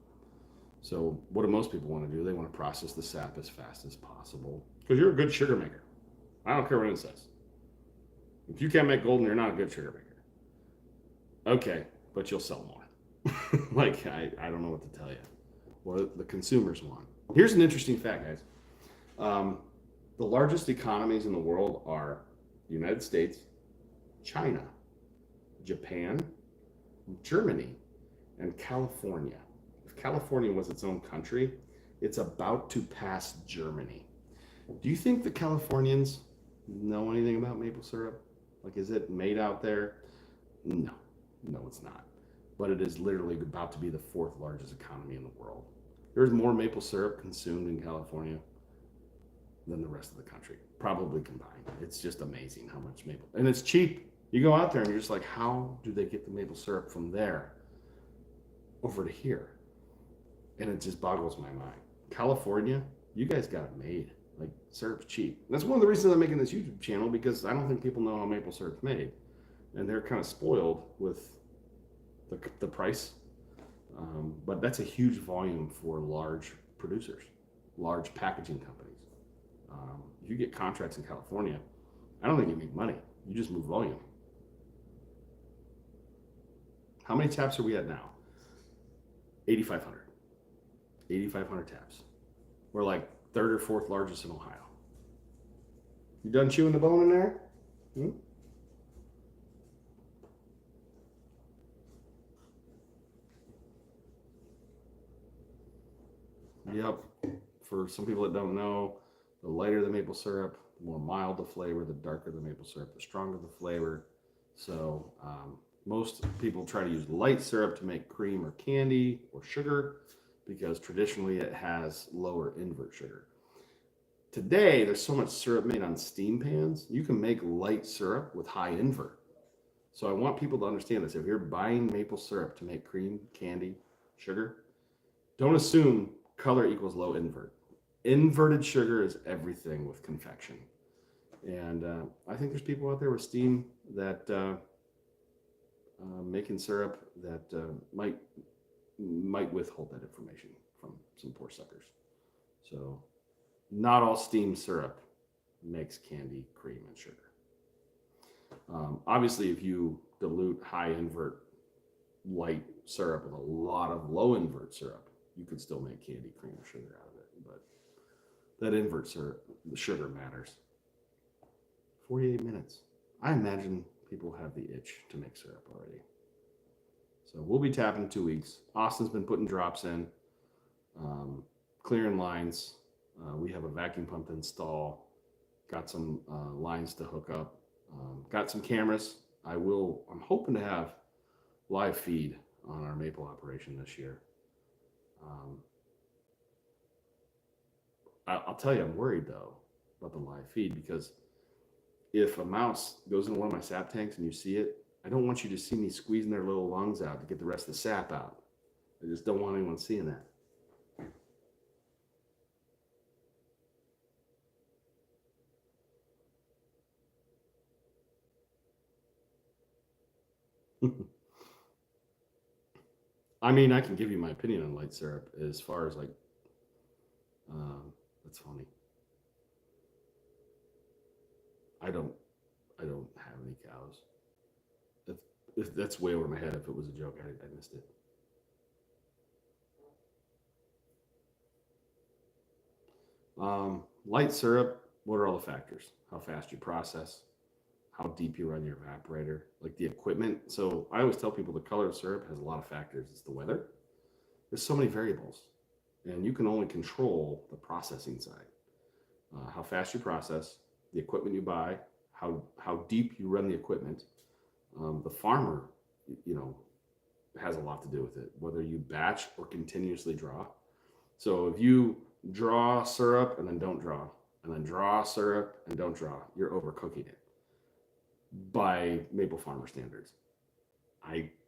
So what do most people want to do? They want to process the sap as fast as possible because you're a good sugar maker. I don't care what it says. If you can't make golden, you're not a good sugar maker. Okay, but you'll sell more. Like I don't know what to tell you. What the consumers want. Here's an interesting fact, guys. The largest economies in the world are the United States, China, Japan, Germany, and California. If California was its own country, it's about to pass Germany. Do you think the Californians know anything about maple syrup? Like, is it made out there? No, it's not. But it is literally about to be the fourth largest economy in the world. There's more maple syrup consumed in California than the rest of the country, probably combined. It's just amazing how much maple, and it's cheap. You go out there and you're just like, how do they get the maple syrup from there over to here? And it just boggles my mind. California, you guys got it made. Like, syrup's cheap. That's one of the reasons I'm making this YouTube channel, because I don't think people know how maple syrup's made. And they're kind of spoiled with the price. But that's a huge volume for large producers, large packaging companies. If you get contracts in California, I don't think you make money. You just move volume. How many taps are we at now? 8,500. 8,500 taps. We're like third or fourth largest in Ohio. You done chewing the bone in there? Yep. For some people that don't know, the lighter the maple syrup, the more mild the flavor, the darker the maple syrup, the stronger the flavor. So most people try to use light syrup to make cream or candy or sugar because traditionally it has lower invert sugar. Today, there's so much syrup made on steam pans, you can make light syrup with high invert. So I want people to understand this. If you're buying maple syrup to make cream, candy, sugar, don't assume color equals low invert. Inverted sugar is everything with confection. And I think there's people out there with steam that making syrup that might withhold that information from some poor suckers. So not all steam syrup makes candy, cream, and sugar. Obviously, if you dilute high invert light syrup with a lot of low invert syrup, you could still make candy, cream, or sugar out of it. But that invert syrup, the sugar matters. 48 minutes. I imagine people have the itch to make syrup already. So we'll be tapping in 2 weeks. Austin's been putting drops in, clearing lines. We have a vacuum pump to install. Got some lines to hook up. Got some cameras. I'm hoping to have live feed on our maple operation this year. I'll tell you, I'm worried though about the live feed, because if a mouse goes into one of my sap tanks and you see it, I don't want you to see me squeezing their little lungs out to get the rest of the sap out. I just don't want anyone seeing that. I mean, I can give you my opinion on light syrup as far as like, that's funny. I don't have any cows. That's way over my head. If it was a joke, I missed it. Light syrup, what are all the factors? How fast you process, how deep you run your evaporator, like the equipment. So I always tell people the color of syrup has a lot of factors. It's the weather. There's so many variables, and you can only control the processing side. How fast you process, the equipment you buy, how deep you run the equipment. The farmer, has a lot to do with it, whether you batch or continuously draw. So if you draw syrup and then don't draw, and then draw syrup and don't draw, you're overcooking it by maple farmer standards.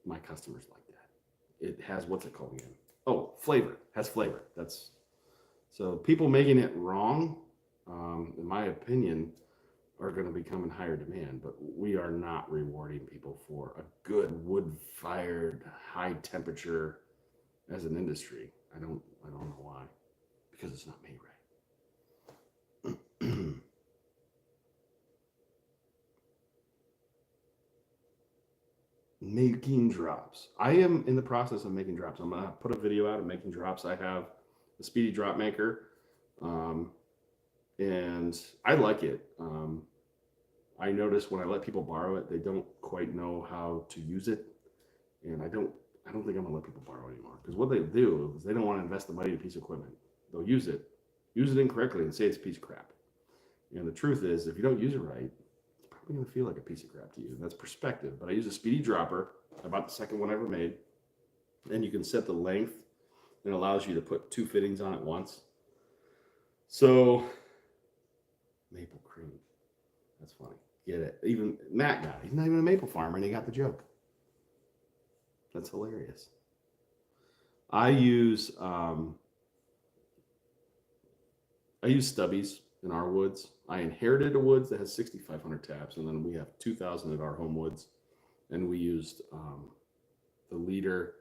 My customers like that. It has, what's it called again? Oh, flavor. Has flavor. That's so people making it wrong, in my opinion, are going to become in higher demand, but we are not rewarding people for a good wood-fired, high-temperature as an industry. I don't know why, because it's not made right. Making drops. I am in the process of making drops. I'm gonna put a video out of making drops. I have a speedy drop maker, um, and I like it. I notice when I let people borrow it, they don't quite know how to use it, and I don't think I'm gonna let people borrow anymore, because what they do is they don't want to invest the money in a piece of equipment. They'll use it incorrectly, and say it's a piece of crap. And the truth is, if you don't use it right, it's probably gonna feel like a piece of crap to you. And that's perspective. But I use a speedy dropper. I bought the second one I ever made, and you can set the length, and it allows you to put two fittings on at once. So maple cream. That's funny. Get it? Even Matt got it. He's not even a maple farmer, and he got the joke. That's hilarious. I use stubbies in our woods. I inherited a woods that has 6,500 taps, and then we have 2,000 at our home woods, and we used the leader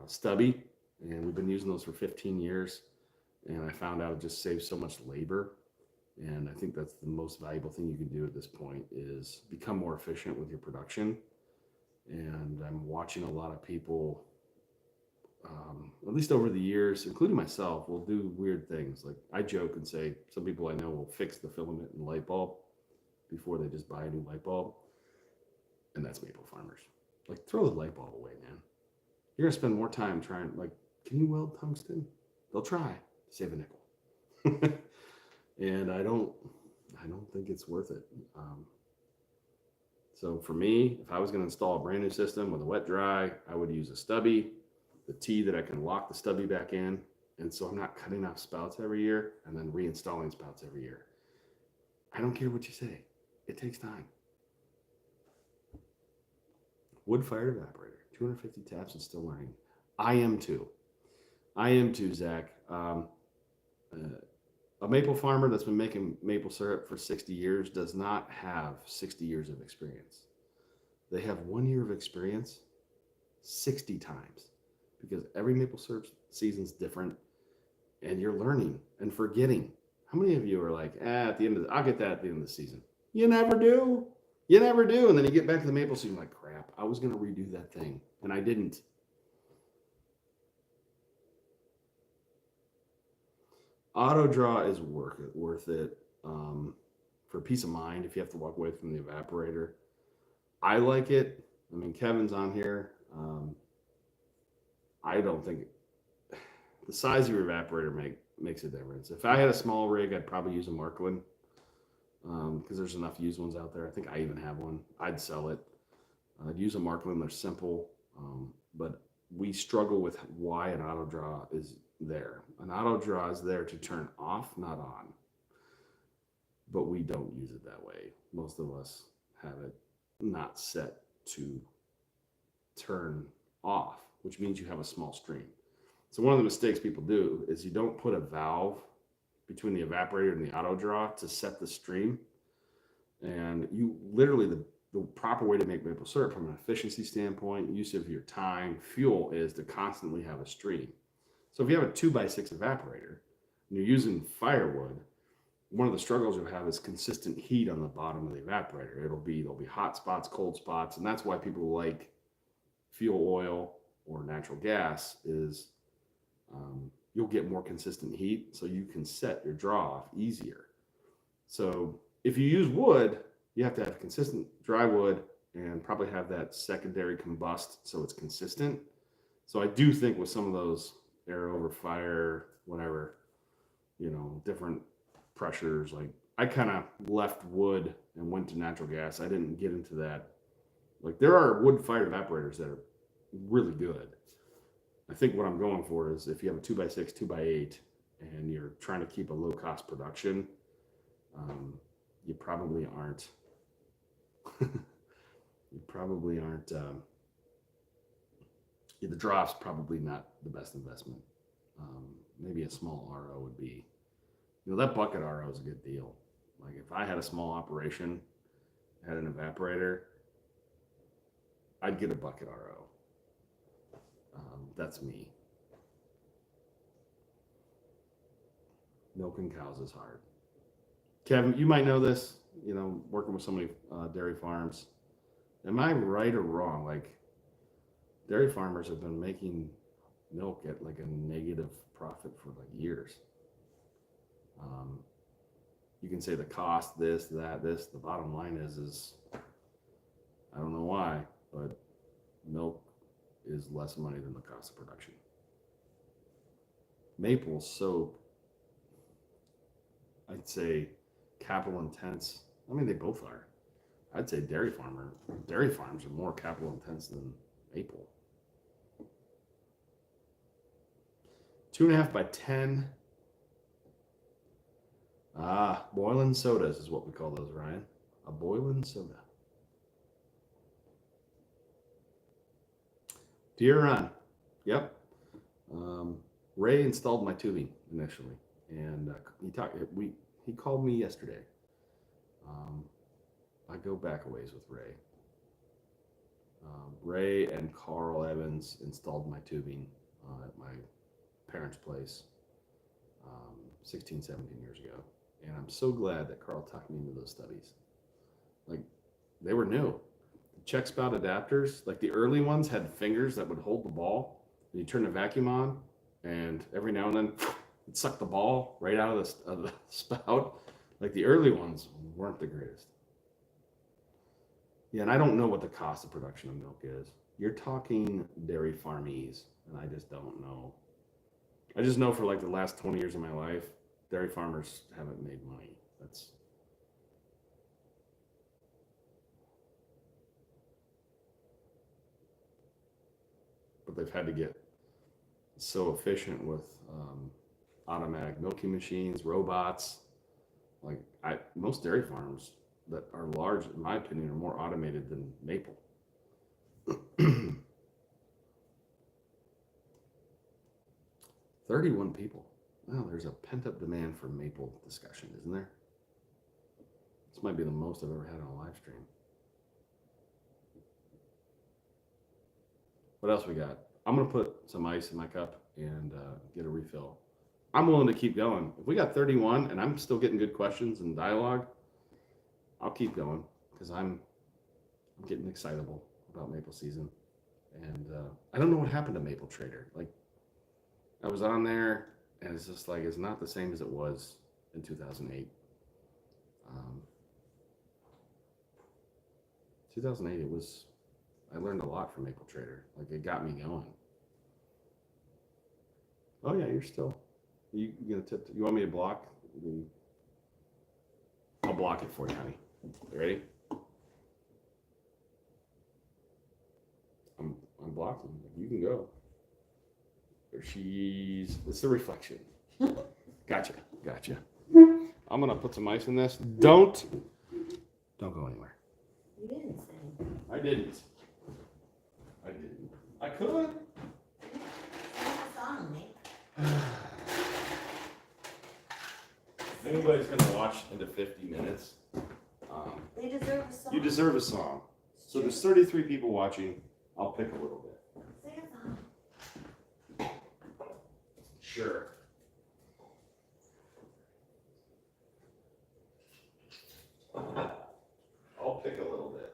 stubby, and we've been using those for 15 years. And I found out it just saves so much labor. And I think that's the most valuable thing you can do at this point is become more efficient with your production. And I'm watching a lot of people, at least over the years, including myself, will do weird things. Like I joke and say some people I know will fix the filament in the light bulb before they just buy a new light bulb. And that's maple farmers. Like throw the light bulb away, man. You're gonna spend more time trying, like, can you weld tungsten? They'll try. Save a nickel. And I don't think it's worth it. So for me, if I was going to install a brand new system with a wet dry, I would use a stubby, the T that I can lock the stubby back in, and so I'm not cutting off spouts every year and then reinstalling spouts every year. I don't care what you say. It takes time. Wood-fired evaporator, 250 taps and still learning. I am too, Zach. A maple farmer that's been making maple syrup for 60 years does not have 60 years of experience. They have 1 year of experience 60 times, because every maple syrup season is different, and you're learning and forgetting. How many of you are like, at the end of I'll get that at the end of the season? You never do. You never do. And then you get back to the maple season like, crap, I was going to redo that thing, and I didn't. Auto draw is worth it for peace of mind if you have to walk away from the evaporator. I like it. I mean, Kevin's on here. I don't think the size of your evaporator makes a difference. If I had a small rig, I'd probably use a Marklin because there's enough used ones out there. I think I even have one. I'd sell it. I'd use a Marklin. They're simple, but we struggle with why an auto draw is there. An auto draw is there to turn off, not on. But we don't use it that way. Most of us have it not set to turn off, which means you have a small stream. So one of the mistakes people do is you don't put a valve between the evaporator and the auto draw to set the stream. And you literally, the proper way to make maple syrup from an efficiency standpoint, use of your time, fuel, is to constantly have a stream. So if you have a 2x6 evaporator and you're using firewood, one of the struggles you'll have is consistent heat on the bottom of the evaporator. There'll be hot spots, cold spots, and that's why people like fuel oil or natural gas is you'll get more consistent heat, so you can set your draw off easier. So if you use wood, you have to have consistent dry wood and probably have that secondary combust so it's consistent. So I do think with some of those air over fire, whatever, different pressures, like I kind of left wood and went to natural gas. I didn't get into that. Like there are wood fired evaporators that are really good. I think what I'm going for is if you have a 2x6, 2x8, and you're trying to keep a low cost production, you probably aren't. The drop's probably not the best investment. Maybe a small RO would be, that bucket RO is a good deal. Like if I had a small operation, had an evaporator, I'd get a bucket RO. That's me. Milking cows is hard. Kevin, you might know this, you know, working with so many dairy farms. Am I right or wrong? Like, dairy farmers have been making milk at like a negative profit for like years. You can say the cost, this, that, this. The bottom line is I don't know why, but milk is less money than the cost of production. Maple soap, I'd say capital intense. I mean, they both are. I'd say dairy farms are more capital intense than maple. 2.5 by 10. Boiling sodas is what we call those, Ryan. A boiling soda. Deer run. Yep. Ray installed my tubing initially, and he called me yesterday. I go back a ways with Ray. Ray and Carl Evans installed my tubing at my parents' place 16, 17 years ago. And I'm so glad that Carl talked me into those studies. Like, they were new. The check spout adapters, like the early ones had fingers that would hold the ball. And you turn the vacuum on, and every now and then it sucked the ball right out of the spout. Like the early ones weren't the greatest. Yeah, and I don't know what the cost of production of milk is. You're talking dairy farmies, and I just don't know. I just know for like the last 20 years of my life, dairy farmers haven't made money. But they've had to get so efficient with automatic milking machines, robots. Like most dairy farms that are large, in my opinion, are more automated than maple. 31 people. Wow, there's a pent-up demand for maple discussion, isn't there? This might be the most I've ever had on a live stream. What else we got? I'm going to put some ice in my cup and get a refill. I'm willing to keep going. If we got 31 and I'm still getting good questions and dialogue, I'll keep going because I'm getting excitable about maple season. And I don't know what happened to Maple Trader. Like, I was on there, and it's just like, it's not the same as it was in 2008. 2008, I learned a lot from Maple Trader. Like, it got me going. Oh yeah, you're still. You gonna tip? You want me to block? I'll block it for you, honey. You ready? I'm blocking. You can go. There it's the reflection. Gotcha. I'm gonna put some ice in this. Don't go anywhere. You didn't say. I didn't. I could. If anybody's gonna watch into 50 minutes, they deserve a song. You deserve a song. So there's 33 people watching. I'll pick a little bit. Sing a song. Sure. I'll pick a little bit.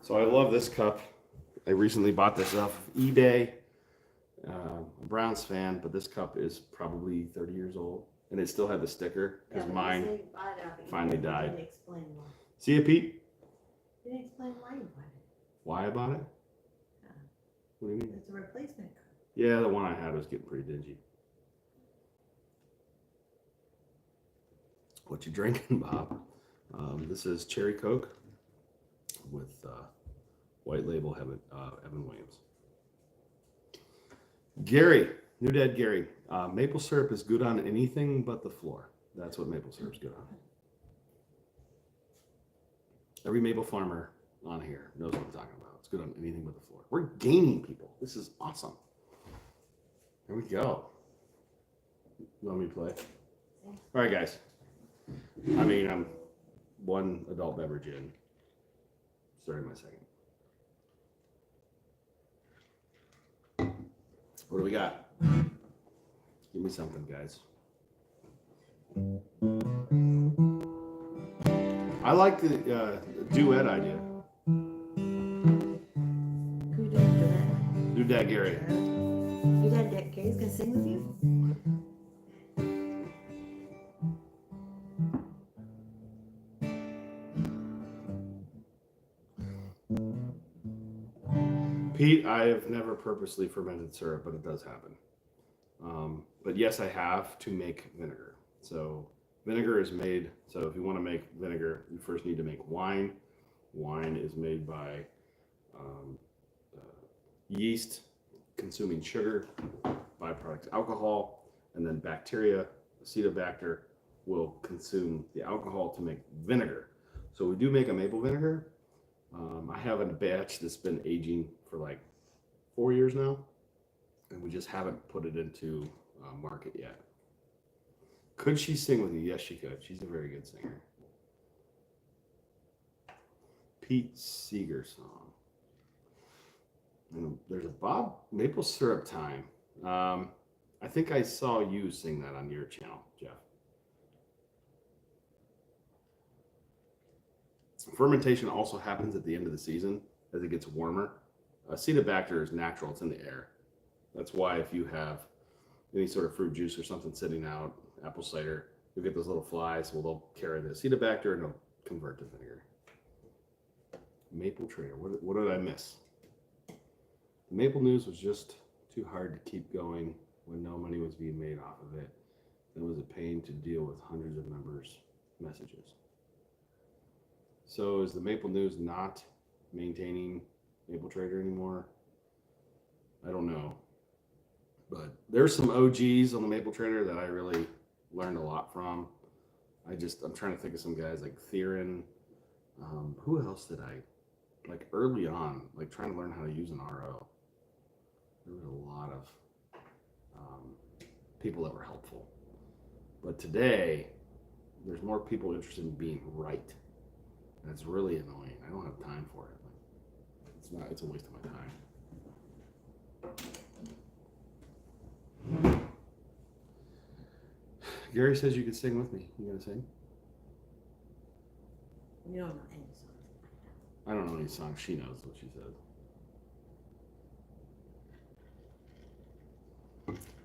So I love this cup. I recently bought this off of eBay. A Browns fan, but this cup is probably 30 years old, and it still had the sticker because mine finally died. Didn't explain why. See you, Pete. Didn't explain why you bought it. Why I bought it? Yeah. What do you mean? It's a replacement cup. Yeah, the one I had was getting pretty dingy. What you drinking, Bob? This is cherry Coke with white label Evan Williams. Gary, new dad Gary. Maple syrup is good on anything but the floor. That's what maple syrup's good on. Every maple farmer on here knows what I'm talking about. It's good on anything but the floor. We're gaining people. This is awesome. There we go. You want me to play? All right, guys. I mean, I'm one adult beverage in. Starting my second. What do we got? Give me something, guys. I like the duet idea. Who did that? Do that, Gary. You got that? Gary's gonna sing with you? Pete, I have never purposely fermented syrup, but it does happen. But yes, I have to make vinegar. So vinegar is made, so if you want to make vinegar, you first need to make wine. Wine is made by yeast consuming sugar, byproduct alcohol, and then bacteria, acetobacter, will consume the alcohol to make vinegar. So we do make a maple vinegar. I have a batch that's been aging for like 4 years now, and we just haven't put it into market yet. Could she sing with you? Yes, she could. She's a very good singer. Pete Seeger song. And there's a Bob Maple Syrup Time. I think I saw you sing that on your channel, Jeff. Fermentation also happens at the end of the season as it gets warmer. Acetobacter is natural, it's in the air. That's why if you have any sort of fruit juice or something sitting out, apple cider, you'll get those little flies. Well, they'll carry the acetobacter and it'll convert to vinegar. Maple Trader, what did I miss? The Maple News was just too hard to keep going when no money was being made off of it. It was a pain to deal with hundreds of members' messages. So is the Maple News not maintaining Maple Trader anymore? I don't know. But there's some OGs on the Maple Trader that I really learned a lot from. I'm trying to think of some guys like Theron. Who else did I, like early on, like trying to learn how to use an RO. There was a lot of people that were helpful. But today, there's more people interested in being right. And it's really annoying. I don't have time for it. It's a waste of my time. Gary says you could sing with me. You gonna sing? You don't know any songs. I don't know any songs. She knows what she says.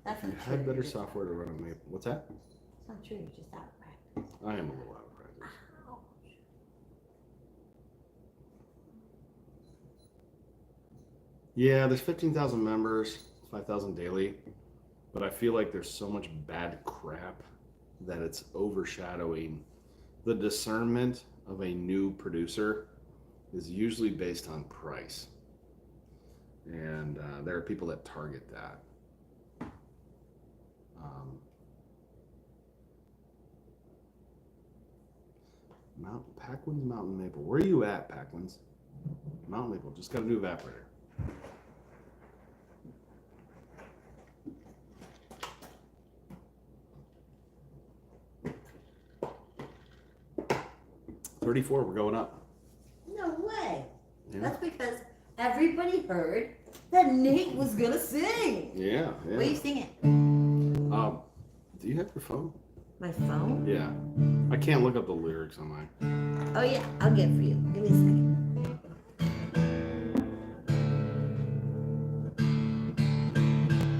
That's You not true. had better You're just- software to run on Maple. What's that? It's not true. You're just out of practice. I am a little out of practice. Ouch. Yeah, there's 15,000 members, 5,000 daily, but I feel like there's so much bad crap that it's overshadowing. The discernment of a new producer is usually based on price. And there are people that target that. Packwin's Mountain Maple. Where are you at, Packwin's? Mountain Maple. Just got a new evaporator. $34. We're going up. No way. Yeah. That's because everybody heard that Nate was gonna sing. Yeah. What are you singing? Do you have your phone? My phone? Yeah. I can't look up the lyrics on mine. Oh yeah, I'll get it for you. Give me a second.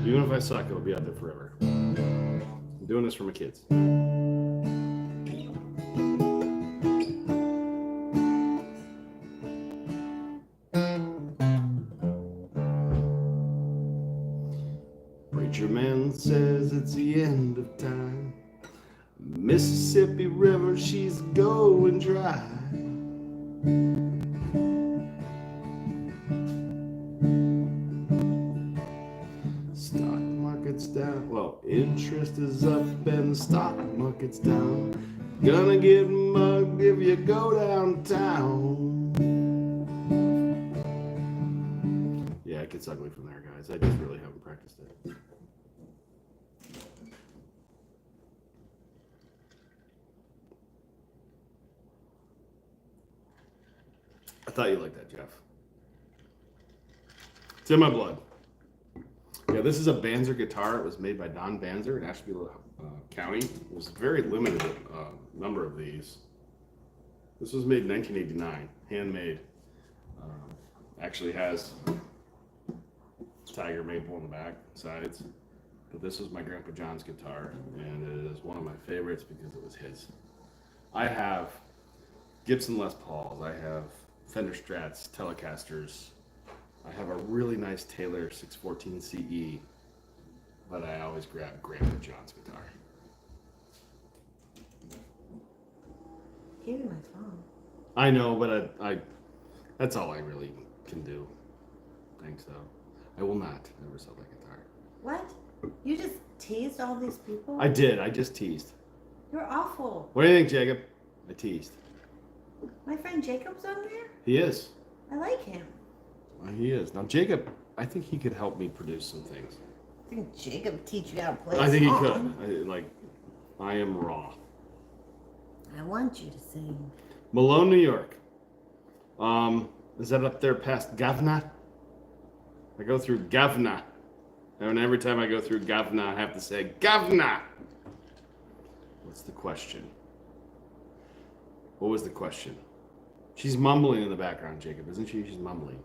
Even if I suck, it'll be out there forever. I'm doing this for my kids. Preacher man says it's the end of time. Mississippi River, she's going dry. Stock market's down. Well, interest is up and the stock market's down. Gonna get mugged if you go downtown. Yeah, it gets ugly from there, guys. I just really haven't practiced it. thought you liked that, Jeff. It's in my blood. Yeah, this is a Banzer guitar. It was made by Don Banzer in Asheville County. It was a very limited number of these. This was made in 1989, handmade. Actually has tiger maple on the back sides. But this was my Grandpa John's guitar, and it is one of my favorites because it was his. I have Gibson Les Pauls. I have Fender Strats, Telecasters. I have a really nice Taylor 614 CE, but I always grab Grandpa John's guitar. Give me my phone. I know, but I that's all I really can do. Thanks, though. I will not ever sell that guitar. What? You just teased all these people? I did. I just teased. You're awful. What do you think, Jacob? I teased. My friend Jacob's on there? He is. I like him. He is. Now, Jacob, I think he could help me produce some things. I think Jacob would teach you how to play I think he song. could. I am raw. I want you to sing. Malone, New York. Is that up there past Gavna? I go through Gavna. And every time I go through Gavna, I have to say, Gavna! What's the question? What was the question? She's mumbling in the background, Jacob, isn't she? She's mumbling.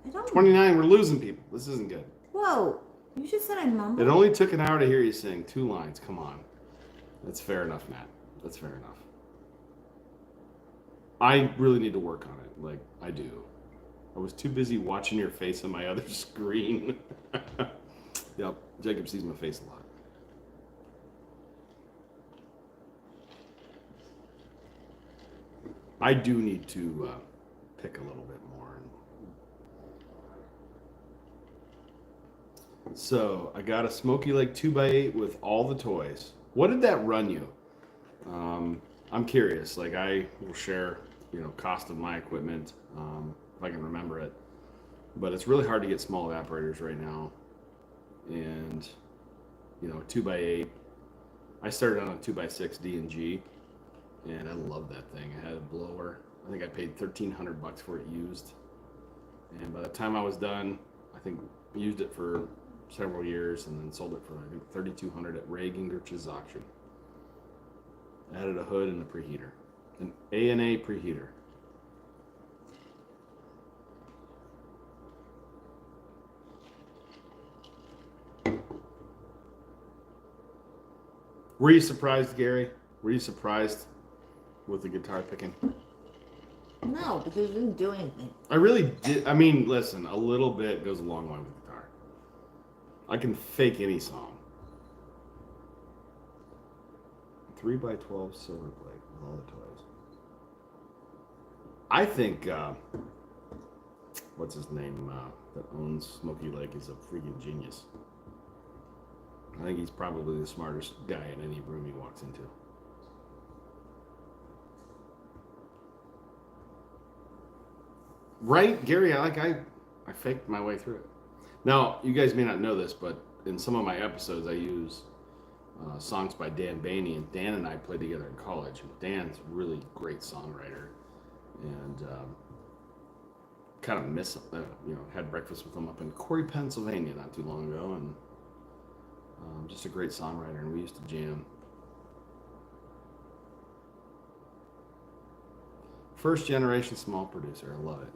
I don't 29, we're losing people. This isn't good. Whoa. You just said I mumbled. It only took an hour to hear you sing 2 lines. Come on. That's fair enough, Matt. That's fair enough. I really need to work on it. Like, I do. I was too busy watching your face on my other screen. Yep, Jacob sees my face a lot. I do need to pick a little bit more. So I got a Smoky Lake 2x8 with all the toys. What did that run you? I'm curious. Like, I will share, cost of my equipment if I can remember it. But it's really hard to get small evaporators right now. And 2x8. I started on a 2x6 D&G, and I love that thing. I had a blower. I think I paid $1,300 for it used. And by the time I was done, I think I used it for several years and then sold it for, I think, $3,200 at Ray Gingrich's auction. Added a hood and a preheater. An A&A preheater. Were you surprised, Gary? Were you surprised with the guitar picking? No, because you didn't do anything. I really did. I mean, listen, a little bit goes a long way with guitar. I can fake any song. 3x12 silver plate with all the toys. I think, what's his name that owns Smoky Lake is a freaking genius. I think he's probably the smartest guy in any room he walks into. Right, Gary? I faked my way through it. Now, you guys may not know this, but in some of my episodes, I use songs by Dan Baney, and Dan and I played together in college. And Dan's a really great songwriter, and kind of had breakfast with him up in Corey, Pennsylvania, not too long ago, and just a great songwriter, and we used to jam. First generation small producer, I love it.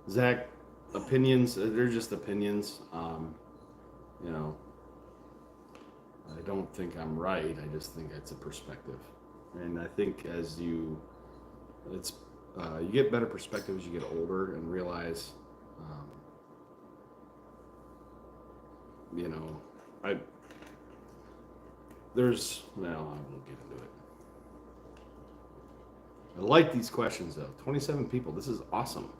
Zach, opinions, they're just opinions. I don't think I'm right. I just think it's a perspective. And I think as you get better perspective as you get older and realize, I won't get into it. I like these questions though. 27 people. This is awesome.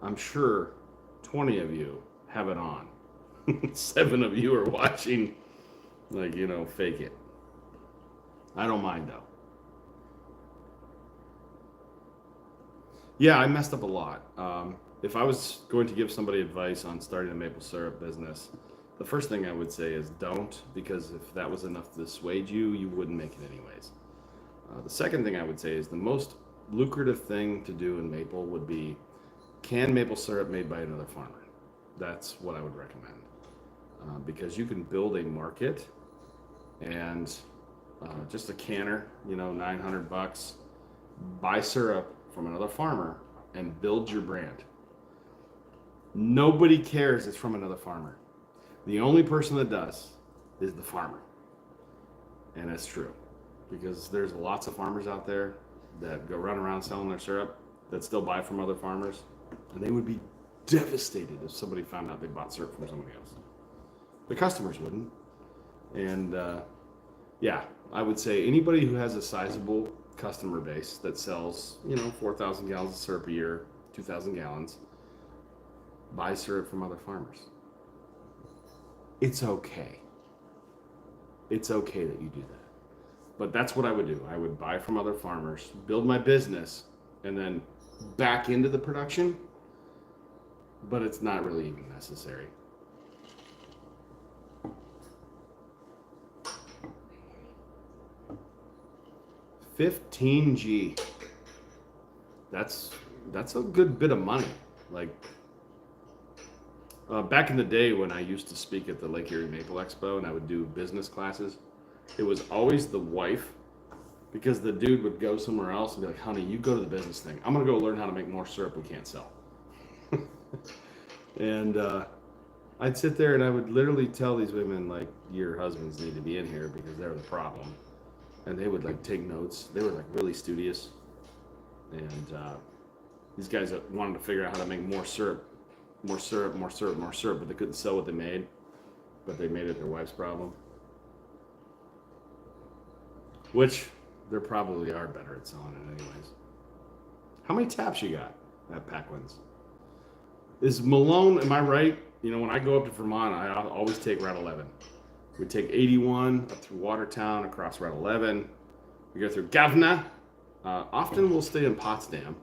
I'm sure 20 of you have it on. 7 of you are watching, fake it. I don't mind though. Yeah, I messed up a lot. If I was going to give somebody advice on starting a maple syrup business, the first thing I would say is don't, because if that was enough to dissuade you, you wouldn't make it anyways. The second thing I would say is the most lucrative thing to do in maple would be canned maple syrup made by another farmer. That's what I would recommend. Because you can build a market and just a canner, $900, buy syrup from another farmer and build your brand. Nobody cares it's from another farmer. The only person that does is the farmer. And that's true because there's lots of farmers out there that go run around selling their syrup that still buy from other farmers, and they would be devastated if somebody found out they bought syrup from somebody else. The customers wouldn't. And yeah, I would say anybody who has a sizable customer base that sells, 4,000 gallons of syrup a year, 2,000 gallons, buy syrup from other farmers. It's okay. It's okay that you do that. But that's what I would do. I would buy from other farmers, build my business, and then back into the production. But it's not really even necessary. $15G. That's a good bit of money. Like back in the day when I used to speak at the Lake Erie Maple Expo and I would do business classes, it was always the wife, because the dude would go somewhere else and be like, honey, you go to the business thing. I'm going to go learn how to make more syrup we can't sell. And I'd sit there and I would literally tell these women, like, your husbands need to be in here because they're the problem. And they would, like, take notes. They were, like, really studious. And these guys that wanted to figure out how to make more syrup, but they couldn't sell what they made. But they made it their wife's problem. Which they probably are better at selling it anyways. How many taps you got at Packwins? Is Malone, am I right? When I go up to Vermont, I always take Route 11. We take 81 up through Watertown, across Route 11. We go through Gavna. Often we'll stay in Potsdam.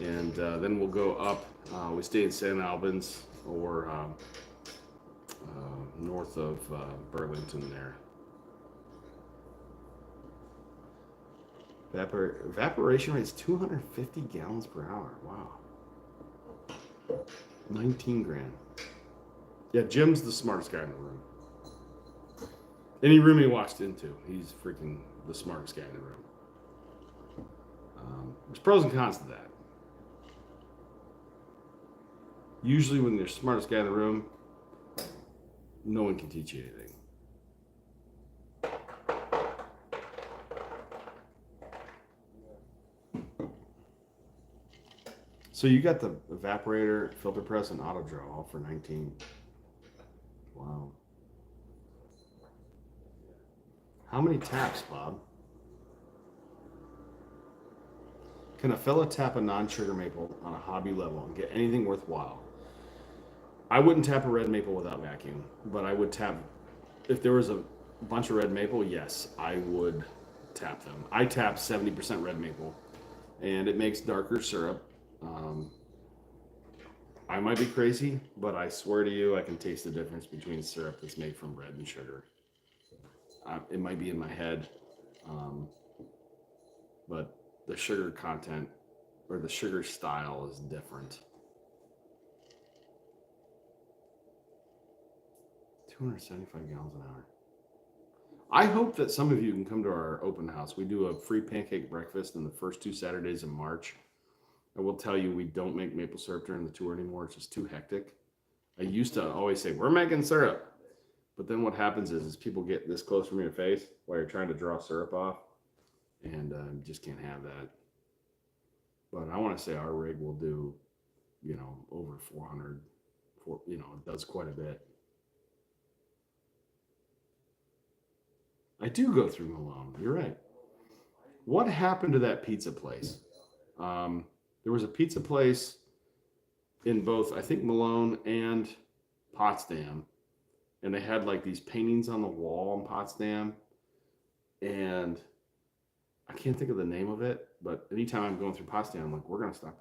And then we'll go up. We stay in St. Albans or north of Burlington there. Evaporation rate is 250 gallons per hour. Wow. 19 grand. Yeah, Jim's the smartest guy in the room. Any room he walks into, he's freaking the smartest guy in the room. There's pros and cons to that. Usually when you're the smartest guy in the room, no one can teach you anything. So you got the evaporator, filter press, and auto draw all for 19. Wow. How many taps, Bob? Can a fella tap a non-sugar maple on a hobby level and get anything worthwhile? I wouldn't tap a red maple without vacuum, but I would tap, if there was a bunch of red maple, yes, I would tap them. I tap 70% red maple, and it makes darker syrup. I might be crazy, but I swear to you, I can taste the difference between syrup that's made from red and sugar. It might be in my head, but the sugar content or the sugar style is different. 275 gallons an hour. I hope that some of you can come to our open house. We do a free pancake breakfast in the first 2 Saturdays in March. I will tell you, we don't make maple syrup during the tour anymore. It's just too hectic. I used to always say, we're making syrup. But then what happens is people get this close from your face while you're trying to draw syrup off. And you just can't have that. But I want to say our rig will do, over 400. It does quite a bit. I do go through Malone. You're right. What happened to that pizza place? There was a pizza place in both, I think, Malone and Potsdam. And they had like these paintings on the wall in Potsdam. And I can't think of the name of it, but anytime I'm going through Potsdam, I'm like, we're going to stop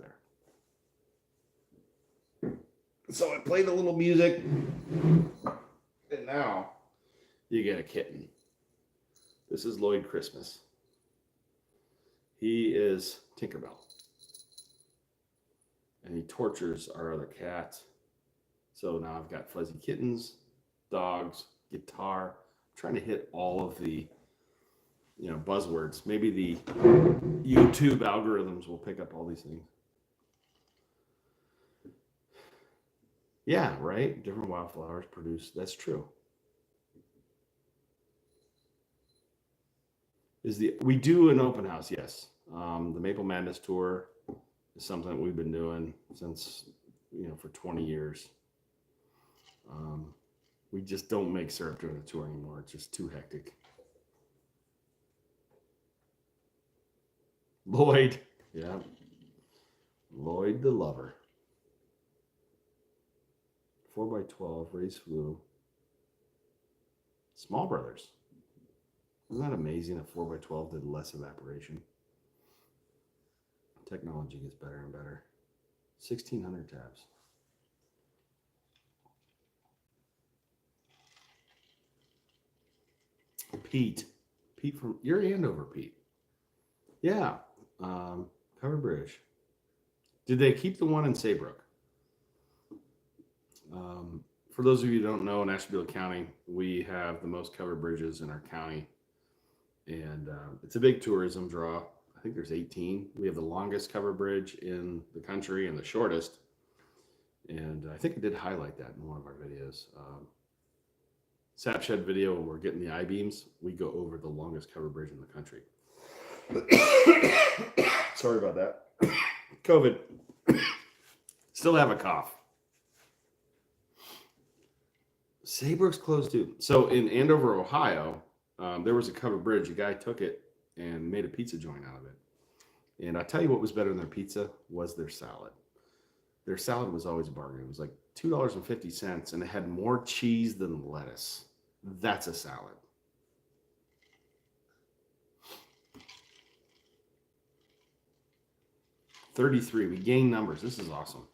there. So I played a little music. And now you get a kitten. This is Lloyd Christmas. He is Tinkerbell. And he tortures our other cat. So now I've got fuzzy kittens, dogs, guitar. I'm trying to hit all of the buzzwords. Maybe the YouTube algorithms will pick up all these things. Yeah, right? Different wildflowers produce. That's true. We do an open house, yes. The Maple Madness tour is something that we've been doing since, for 20 years. We just don't make syrup during the tour anymore. It's just too hectic. Lloyd, yeah. Lloyd the lover. 4x12, race flu. Small Brothers. Isn't that amazing that 4x12 did less evaporation? Technology gets better and better. 1,600 tabs. Pete from, you're Andover, Pete. Yeah, Covered Bridge. Did they keep the one in Saybrook? For those of you who don't know, in Ashtabula County, we have the most covered bridges in our county. And it's a big tourism draw. I think there's 18. We have the longest covered bridge in the country and the shortest. And I think I did highlight that in one of our videos. Sapshed video, when we're getting the I-beams, we go over the longest covered bridge in the country. Sorry about that. COVID. Still have a cough. Saybrook's closed too. So in Andover, Ohio, there was a covered bridge. A guy took it and made a pizza joint out of it. And I tell you what was better than their pizza was their salad. Their salad was always a bargain. It was like $2.50, and it had more cheese than lettuce. That's a salad. $33. We gained numbers. This is awesome.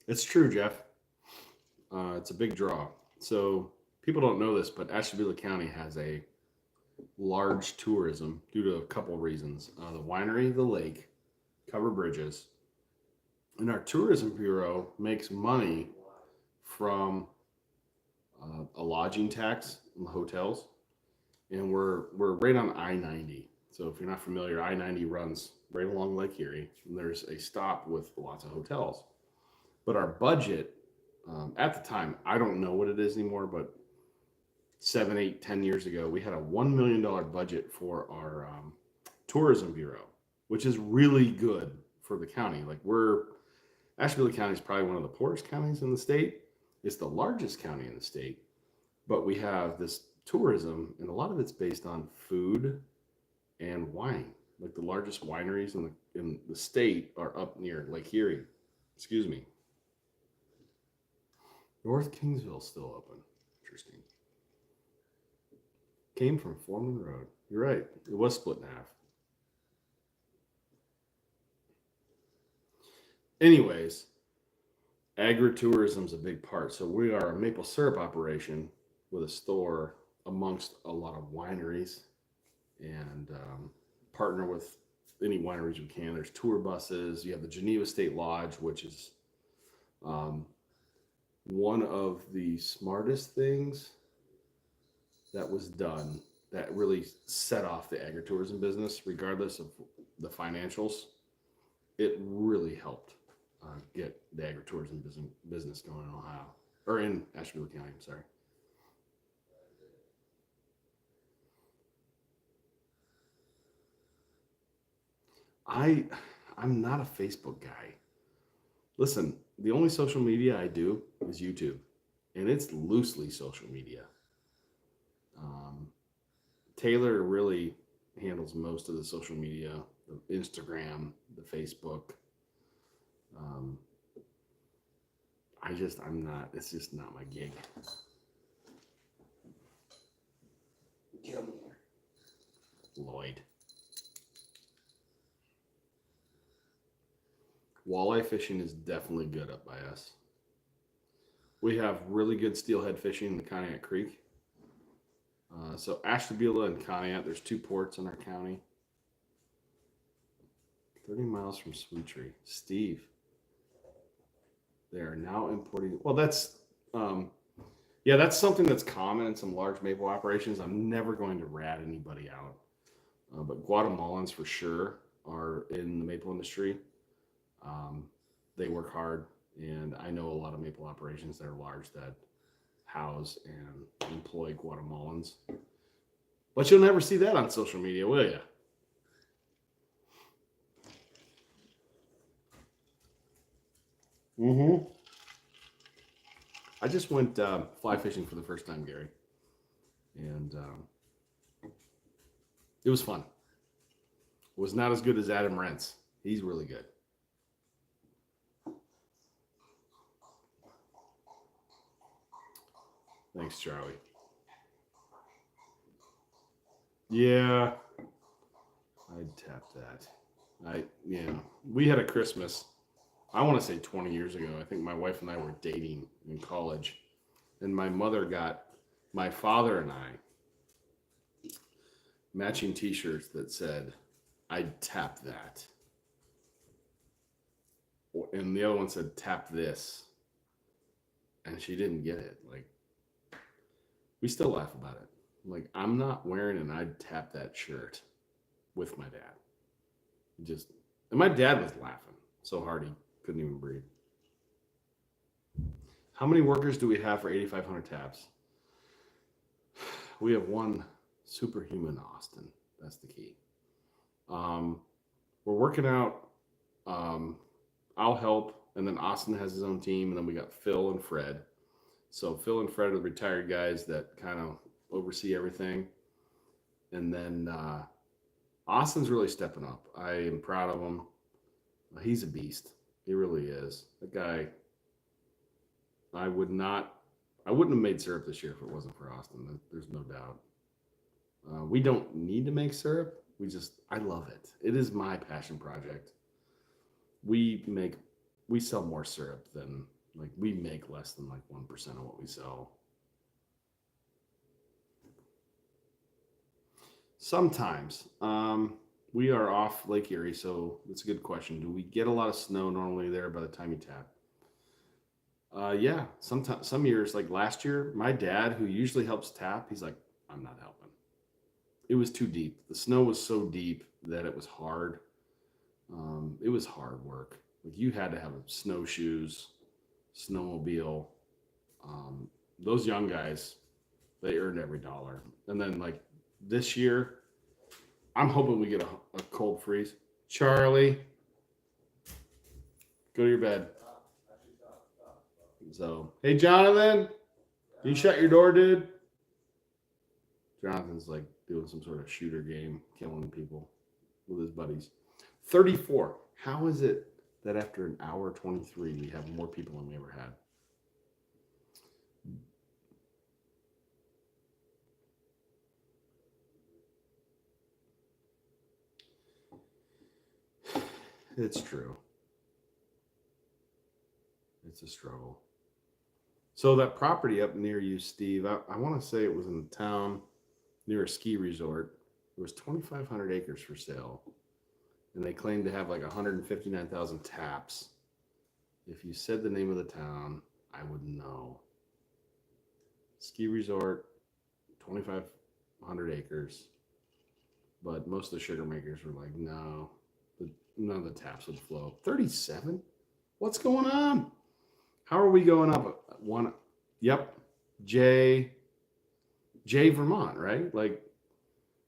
It's true, Jeff. It's a big draw. So people don't know this, but Ashtabula County has a large tourism due to a couple of reasons. The winery, the lake, covered bridges. And our tourism bureau makes money from a lodging tax in the hotels. And we're right on I-90. So if you're not familiar, I-90 runs right along Lake Erie. And there's a stop with lots of hotels. But our budget, at the time, I don't know what it is anymore, but 7, 8, 10 years ago, we had a $1 million budget for our tourism bureau, which is really good for the county. Like Ashtabula County is probably one of the poorest counties in the state. It's the largest county in the state, but we have this tourism, and a lot of it's based on food and wine. Like the largest wineries in the state are up near Lake Erie. Excuse me. North Kingsville's still open. Interesting. Came from Foreman Road. You're right. It was split in half. Anyways, agritourism's a big part. So we are a maple syrup operation with a store amongst a lot of wineries, and partner with any wineries we can. There's tour buses. You have the Geneva State Lodge, which is one of the smartest things that was done that really set off the agritourism business, regardless of the financials. It really helped get the agritourism business going in Ohio, or in Ashtabula County, I'm sorry. I'm not a Facebook guy. Listen, the only social media I do is YouTube, and it's loosely social media. Taylor really handles most of the social media, the Instagram, the Facebook. It's just not my gig. Get over here. Lloyd. Walleye fishing is definitely good up by us. We have really good steelhead fishing in the Conneaut Creek. So Ashtabula and Conneaut, there's 2 ports in our county. 30 miles from Sweet Tree. Steve, they are now importing. Well, yeah, that's something that's common in some large maple operations. I'm never going to rat anybody out. But Guatemalans for sure are in the maple industry. They work hard, and I know a lot of maple operations that are large that house and employ Guatemalans. But you'll never see that on social media, will you? Mm-hmm. I just went fly fishing for the first time, Gary, and it was fun. It was not as good as Adam Rentz. He's really good. Thanks, Charlie. Yeah, I'd tap that. We had a Christmas, I want to say 20 years ago. I think my wife and I were dating in college, and my mother got my father and I matching t-shirts that said, I'd tap that. And the other one said, tap this. And she didn't get it. Like, we still laugh about it. Like, I'm not wearing an I'd tap that shirt with my dad. And my dad was laughing so hard he couldn't even breathe. How many workers do we have for 8,500 taps? We have one superhuman Austin. That's the key. We're working out. I'll help, and then Austin has his own team, and then we got Phil and Fred. So Phil and Fred are the retired guys that kind of oversee everything. And then Austin's really stepping up. I am proud of him. He's a beast. He really is. That guy, I wouldn't have made syrup this year if it wasn't for Austin. There's no doubt. We don't need to make syrup. I love it. It is my passion project. We sell more syrup than, we make less than 1% of what we sell. Sometimes. We are off Lake Erie, so that's a good question. Do we get a lot of snow normally there by the time you tap? Yeah, some years, like last year, my dad, who usually helps tap, he's like, I'm not helping. It was too deep. The snow was so deep that it was hard. It was hard work. You had to have snowshoes, snowmobile. Those young guys, they earned every dollar. And then this year, I'm hoping we get a cold freeze. Charlie, go to your bed. So, hey, Jonathan, can you shut your door, dude? Jonathan's doing some sort of shooter game, killing people with his buddies. 34. How is it that after an hour 23, we have more people than we ever had? It's true. It's a struggle. So that property up near you, Steve, I want to say it was in a town near a ski resort. There was 2,500 acres for sale. And they claimed to have 159,000 taps. If you said the name of the town, I would know. Ski resort, 2,500 acres. But most of the sugar makers were like, no, none of the taps would flow. 37? What's going on? How are we going up? One, yep, J Vermont, right?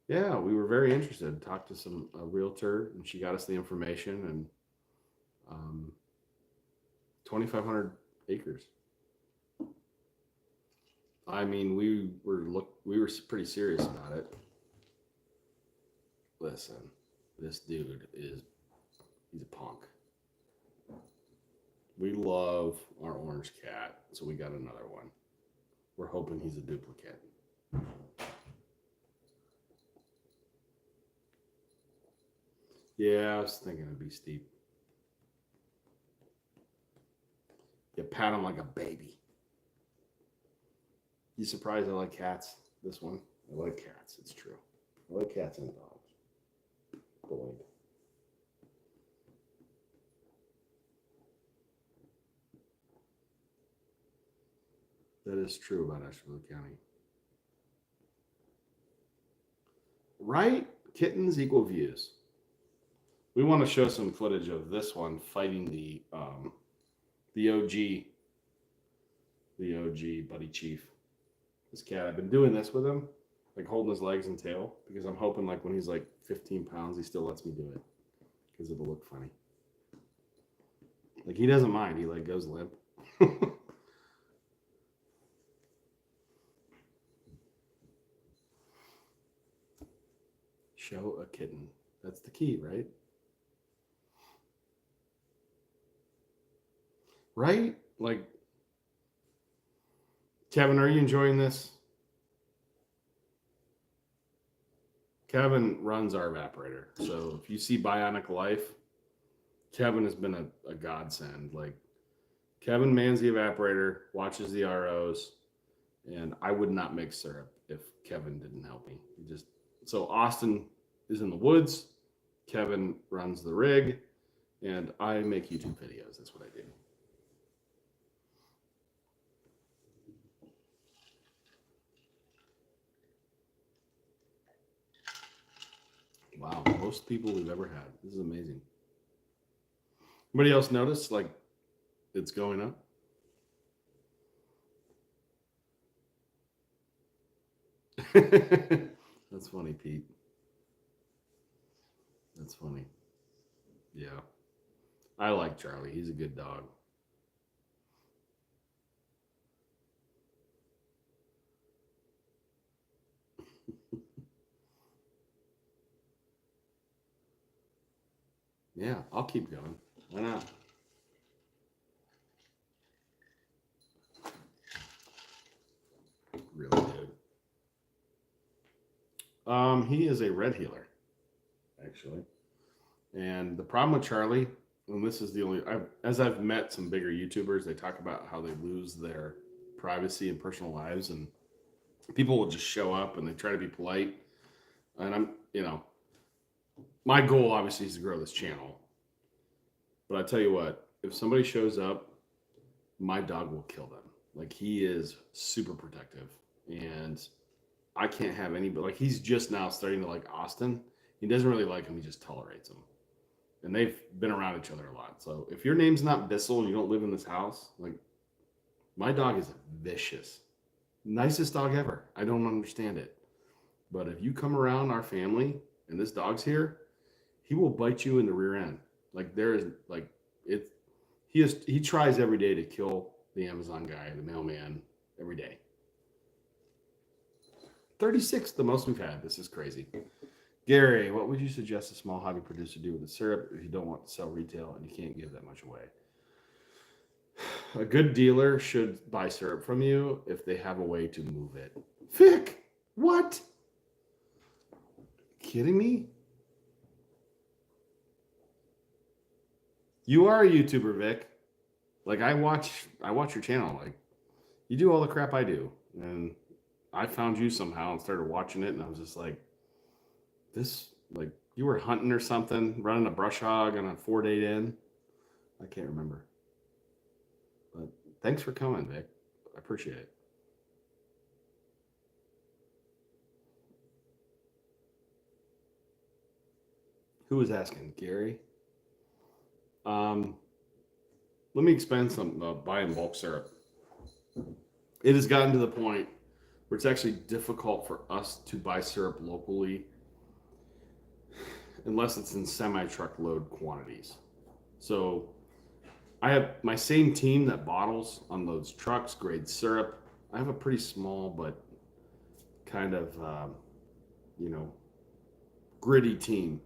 Yeah, we were very interested. Talked to a realtor, and she got us the information, and 2,500 acres. I mean, we were pretty serious about it. Listen, this dude he's a punk. We love our orange cat, so we got another one. We're hoping he's a duplicate. Yeah, I was thinking it'd be steep. pat him like a baby. You surprised I like cats? This one? I like cats. It's true. I like cats and dogs. Boy. That is true about Asheville County. Right? Kittens equal views. We want to show some footage of this one fighting the OG buddy chief. This cat, I've been doing this with him, like holding his legs and tail, because I'm hoping like when he's like 15 pounds, he still lets me do it because it'll look funny. Like he doesn't mind. He like goes limp. Show a kitten. That's the key, right? Right? Like, Kevin, are you enjoying this? Kevin runs our evaporator. So if you see Bionic Life, Kevin has been a godsend. Like, Kevin mans the evaporator, watches the ROs, and I would not make syrup if Kevin didn't help me. So Austin is in the woods, Kevin runs the rig, and I make YouTube videos. That's what I do. Wow, most people we've ever had. This is amazing. Anybody else notice like it's going up? That's funny, Pete. That's funny. Yeah. I like Charlie. He's a good dog. Yeah, I'll keep going. Why not? Really, dude. He is a red healer, actually. And the problem with Charlie, and this is the only, as I've met some bigger YouTubers, they talk about how they lose their privacy and personal lives, and people will just show up and they try to be polite. And my goal obviously is to grow this channel. But I tell you what, if somebody shows up, my dog will kill them. Like he is super protective, and I can't have anybody. Like he's just now starting to like Austin. He doesn't really like him. He just tolerates him. And they've been around each other a lot. So if your name's not Bissell and you don't live in this house, like my dog is vicious. Nicest dog ever. I don't understand it. But if you come around our family and this dog's here, he will bite you in the rear end. Like there is like it. He tries every day to kill the Amazon guy, the mailman, every day. 36, the most we've had. This is crazy. Gary, what would you suggest a small hobby producer do with the syrup if you don't want to sell retail and you can't give that much away? A good dealer should buy syrup from you if they have a way to move it. Vic, what? Kidding me? You are a YouTuber, Vic. Like I watch your channel. Like you do all the crap I do, and I found you somehow and started watching it, and I was just like, this, like you were hunting or something, running a brush hog on a 4-day in. I can't remember. But thanks for coming, Vic. I appreciate it. Who was asking? Gary? Let me explain something buying bulk syrup. It has gotten to the point where it's actually difficult for us to buy syrup locally unless it's in semi-truckload quantities. So I have my same team that bottles on those trucks, grades syrup. I have a pretty small but kind of, gritty team.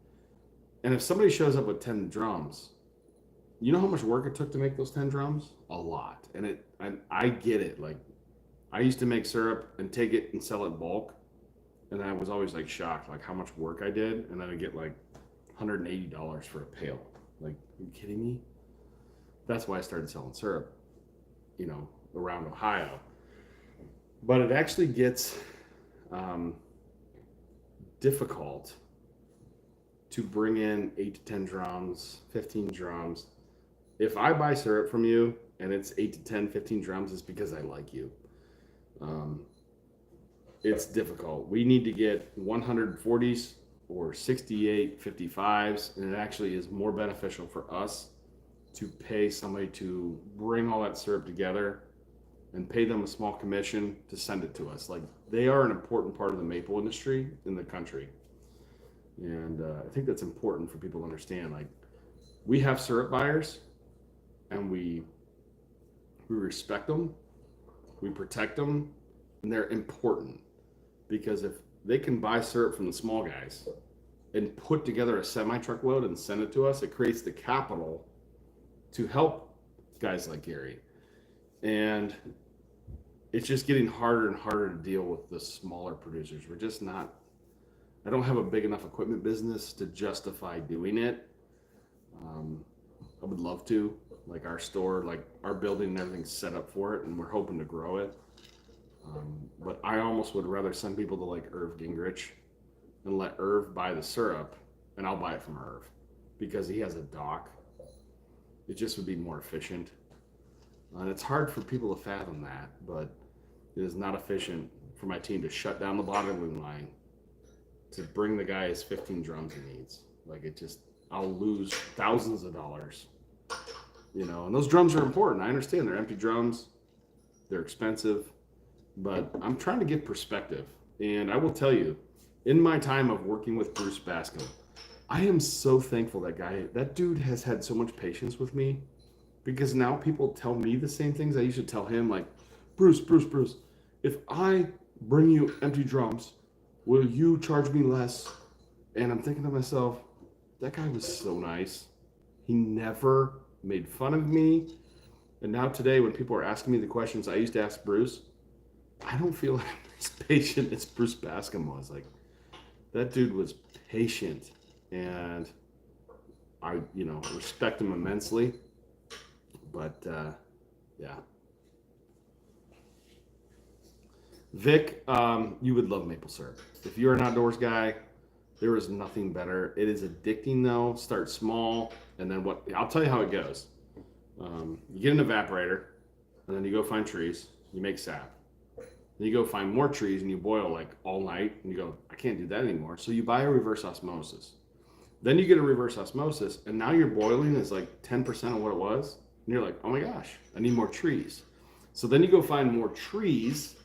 And if somebody shows up with 10 drums, you know how much work it took to make those 10 drums? A lot. And I get it. Like I used to make syrup and take it and sell it bulk. And I was always like shocked, like how much work I did. And then I get like $180 for a pail. Like, are you kidding me? That's why I started selling syrup. around Ohio. But it actually gets difficult to bring in 8 to 10 drums, 15 drums. If I buy syrup from you and it's 8 to 10, 15 drums, it's because I like you. It's difficult. We need to get 140s or 68 55s, and it actually is more beneficial for us to pay somebody to bring all that syrup together and pay them a small commission to send it to us. Like, they are an important part of the maple industry in the country. And I think that's important for people to understand. Like, we have syrup buyers, and we respect them, we protect them, and they're important because if they can buy syrup from the small guys and put together a semi-truckload and send it to us, it creates the capital to help guys like Gary. And it's just getting harder and harder to deal with the smaller producers. We're just not, I don't have a big enough equipment business to justify doing it. I would love to, like our store, like our building and everything's set up for it, and we're hoping to grow it. But I almost would rather send people to like Irv Gingrich and let Irv buy the syrup, and I'll buy it from Irv because he has a dock. It just would be more efficient. And it's hard for people to fathom that, but it is not efficient for my team to shut down the bottling line to bring the guy his 15 drums he needs. Like, it just, I'll lose thousands of dollars, and those drums are important. I understand they're empty drums, they're expensive, but I'm trying to give perspective. And I will tell you, in my time of working with Bruce Bascom, I am so thankful that dude has had so much patience with me, because now people tell me the same things I used to tell him, like, Bruce, if I bring you empty drums, will you charge me less? And I'm thinking to myself, that guy was so nice. He never made fun of me. And now today, when people are asking me the questions I used to ask Bruce, I don't feel as patient as Bruce Bascom was. Like, that dude was patient, and I respect him immensely. But yeah. Vic, you would love maple syrup. If you're an outdoors guy, there is nothing better. It is addicting though. Start small, and then I'll tell you how it goes. You get an evaporator, and then you go find trees. You make sap. Then you go find more trees, and you boil like all night. And you go, I can't do that anymore. So you buy a reverse osmosis. Then you get a reverse osmosis, and now your boiling is like 10% of what it was. And you're like, oh my gosh, I need more trees. So then you go find more trees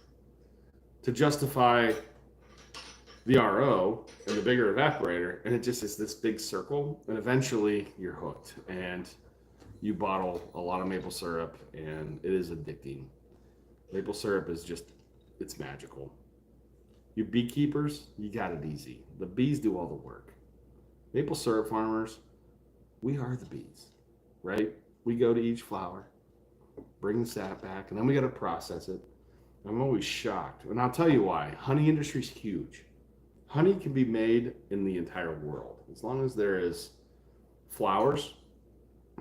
to justify the RO and the bigger evaporator, and it just is this big circle, and eventually you're hooked, and you bottle a lot of maple syrup, and it is addicting. Maple syrup is just, it's magical. You beekeepers, you got it easy. The bees do all the work. Maple syrup farmers, we are the bees, right? We go to each flower, bring the sap back, and then we got to process it. I'm always shocked, and I'll tell you why. Honey industry is huge. Honey can be made in the entire world. As long as there is flowers,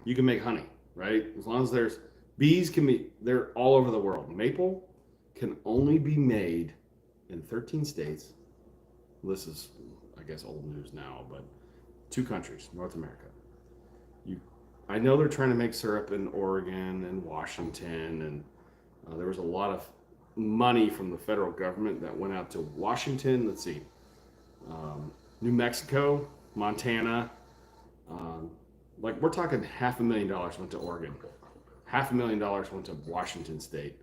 you can make honey, right? As long as there's bees, they're all over the world. Maple can only be made in 13 states. This is, I guess, old news now, but 2 countries, North America. I know they're trying to make syrup in Oregon and Washington, and there was a lot of money from the federal government that went out to Washington. Let's see, New Mexico, Montana. Like, we're talking $500,000 went to Oregon, $500,000 went to Washington State.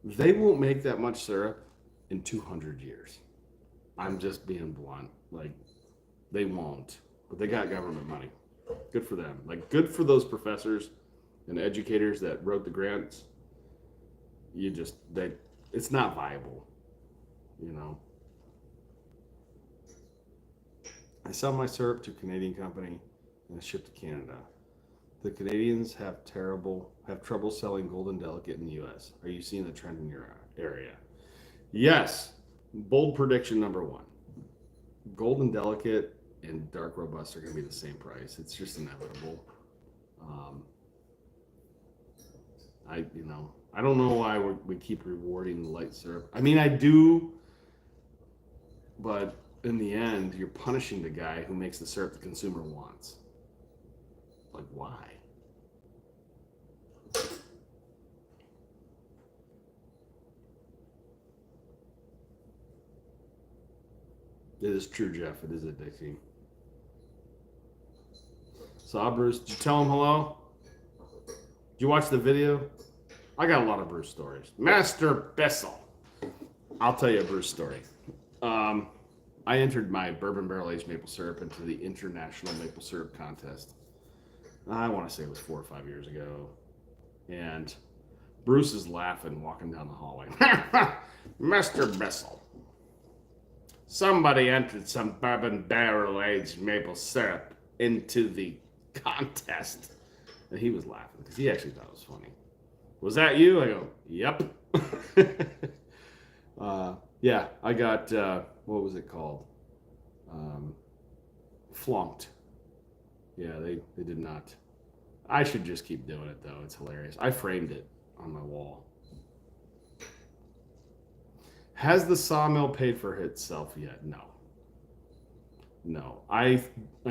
They won't make that much syrup in 200 years. I'm just being blunt. Like, they won't, but they got government money. Good for them. Like, good for those professors and educators that wrote the grants. It's not viable, I sell my syrup to a Canadian company and it's shipped to Canada. The Canadians have trouble selling Golden Delicate in the U.S. Are you seeing the trend in your area? Yes. Bold prediction number 1. Golden Delicate and Dark Robust are going to be the same price. It's just inevitable. I don't know why we keep rewarding the light syrup. I mean, I do, but in the end, you're punishing the guy who makes the syrup the consumer wants. Like, why? It is true, Jeff. It is addicting. Saw Bruce. Did you tell him hello? Did you watch the video? I got a lot of Bruce stories. Master Bessel. I'll tell you a Bruce story. I entered my bourbon barrel aged maple syrup into the International Maple Syrup Contest. I want to say it was 4 or 5 years ago. And Bruce is laughing walking down the hallway. Master Bessel. Somebody entered some bourbon barrel aged maple syrup into the contest. And he was laughing because he actually thought it was funny. Was that you? I go, yep. Yeah, I got, what was it called? Flunked. Yeah, they did not. I should just keep doing it, though. It's hilarious. I framed it on my wall. Has the sawmill paid for itself yet? No. No. I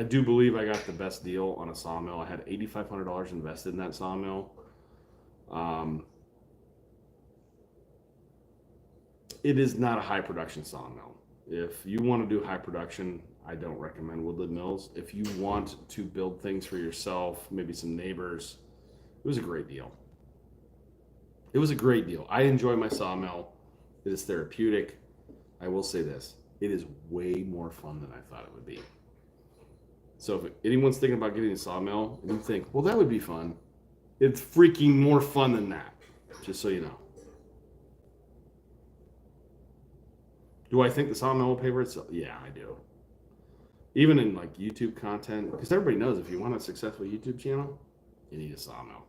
do believe I got the best deal on a sawmill. I had $8,500 invested in that sawmill. It is not a high production sawmill. If you want to do high production, I don't recommend Woodland Mills. If you want to build things for yourself, maybe some neighbors, it was a great deal. It was a great deal. I enjoy my sawmill. It is therapeutic. I will say this. It is way more fun than I thought it would be. So if anyone's thinking about getting a sawmill and you think, well, that would be fun, it's freaking more fun than that, just so you know. Do I think the sawmill will pay for itself? Yeah, I do. Even in like YouTube content, because everybody knows if you want a successful YouTube channel, you need a sawmill.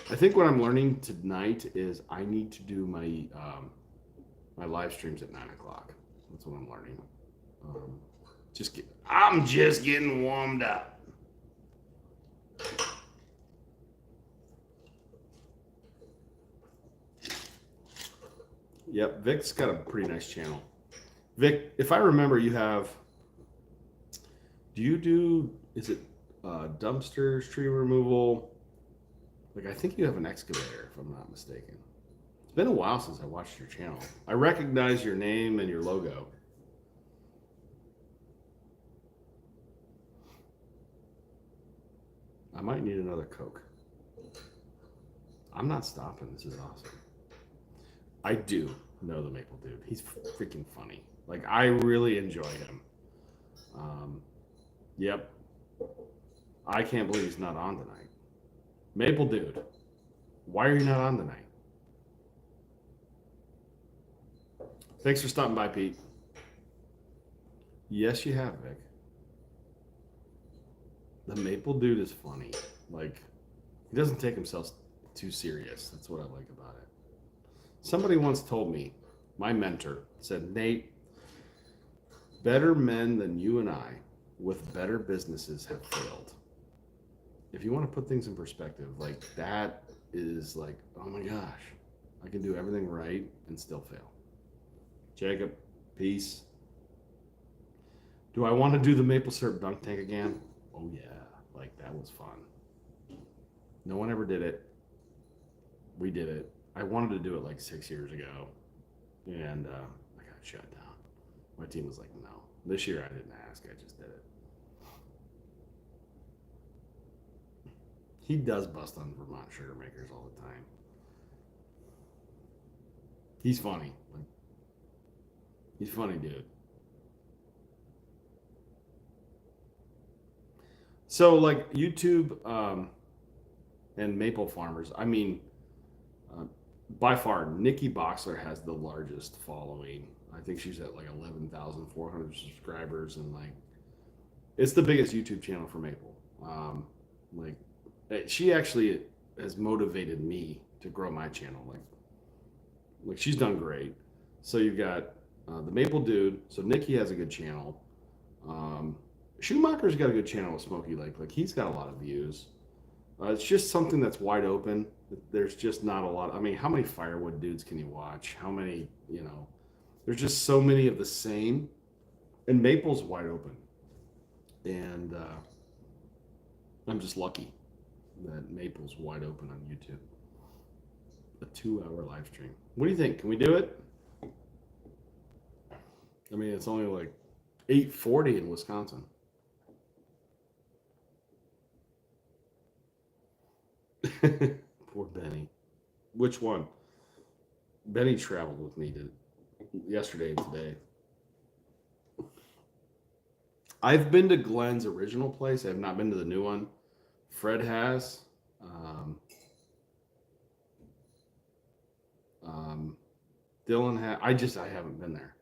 I think what I'm learning tonight is I need to do my my live streams at 9 o'clock. That's what I'm learning. I'm just getting warmed up. Yep, Vic's got a pretty nice channel. Vic, if I remember, you have. Do you do? Is it dumpsters, tree removal? Like, I think you have an excavator, if I'm not mistaken. It's been a while since I watched your channel. I recognize your name and your logo. I might need another Coke. I'm not stopping. This is awesome. I do know the Maple Dude. He's freaking funny. Like, I really enjoy him. Yep. I can't believe he's not on tonight. Maple Dude, why are you not on tonight? Thanks for stopping by, Pete. Yes, you have, Vic. The Maple Dude is funny. Like, he doesn't take himself too serious. That's what I like about it. Somebody once told me, my mentor said, Nate, better men than you and I with better businesses have failed. If you want to put things in perspective, like that is like, oh my gosh, I can do everything right and still fail. Jacob, peace. Do I want to do the maple syrup dunk tank again? Oh yeah, like that was fun. No one ever did it. We did it. I wanted to do it like 6 years ago, and I got shut down. My team was like, no. This year I didn't ask, I just did it. He does bust on Vermont sugar makers all the time. He's funny. Like, he's funny, dude. So, like, YouTube and maple farmers, I mean, by far, Nikki Boxler has the largest following. I think she's at like 11,400 subscribers, and like, it's the biggest YouTube channel for maple. She actually has motivated me to grow my channel. Like she's done great. So you've got the Maple Dude. So Nikki has a good channel. Schumacher's got a good channel with Smokey Lake. Like he's got a lot of views. It's just something that's wide open. There's just not a lot. I mean, how many firewood dudes can you watch? How many, there's just so many of the same. And Maple's wide open. And I'm just lucky that Maple's wide open on YouTube. A 2-hour live stream. What do you think? Can we do it? I mean, it's only like 8:40 in Wisconsin. Poor Benny. Which one? Benny traveled with me yesterday and today. I've been to Glenn's original place. I have not been to the new one. Fred has. Dylan has. I haven't been there.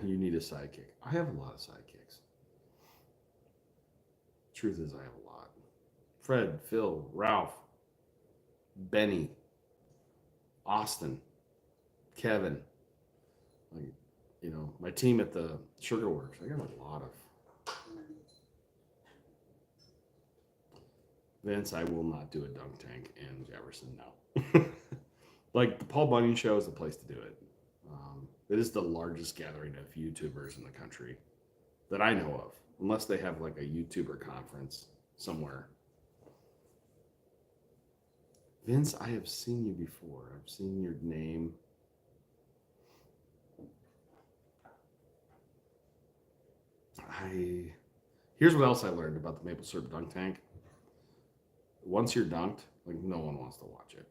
You need a sidekick. I have a lot of sidekicks. Truth is, I have a lot. Fred, Phil, Ralph, Benny, Austin, Kevin. Like, my team at the Sugar Works. I got a lot of. Vince, I will not do a dunk tank in Jefferson. No. Like the Paul Bunyan show is the place to do it. It is the largest gathering of YouTubers in the country that I know of, unless they have like a YouTuber conference somewhere. Vince, I have seen you before. I've seen your name. Here's what else I learned about the maple syrup dunk tank. Once you're dunked, like no one wants to watch it.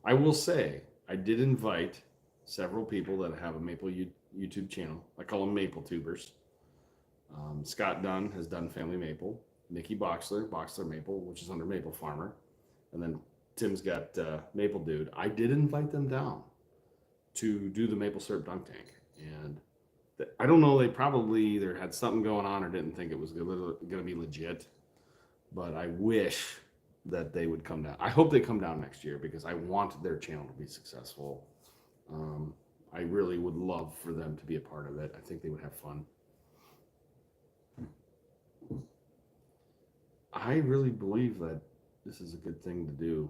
I will say I did invite several people that have a Maple YouTube channel. I call them Maple Tubers. Scott Dunn has done Family Maple. Nikki Boxler Maple, which is under Maple Farmer. And then Tim's got Maple Dude. I did invite them down to do the maple syrup dunk tank. And I don't know, they probably either had something going on or didn't think it was going to be legit. But I wish that they would come down. I hope they come down next year because I want their channel to be successful. I really would love for them to be a part of it. I think they would have fun. I really believe that this is a good thing to do.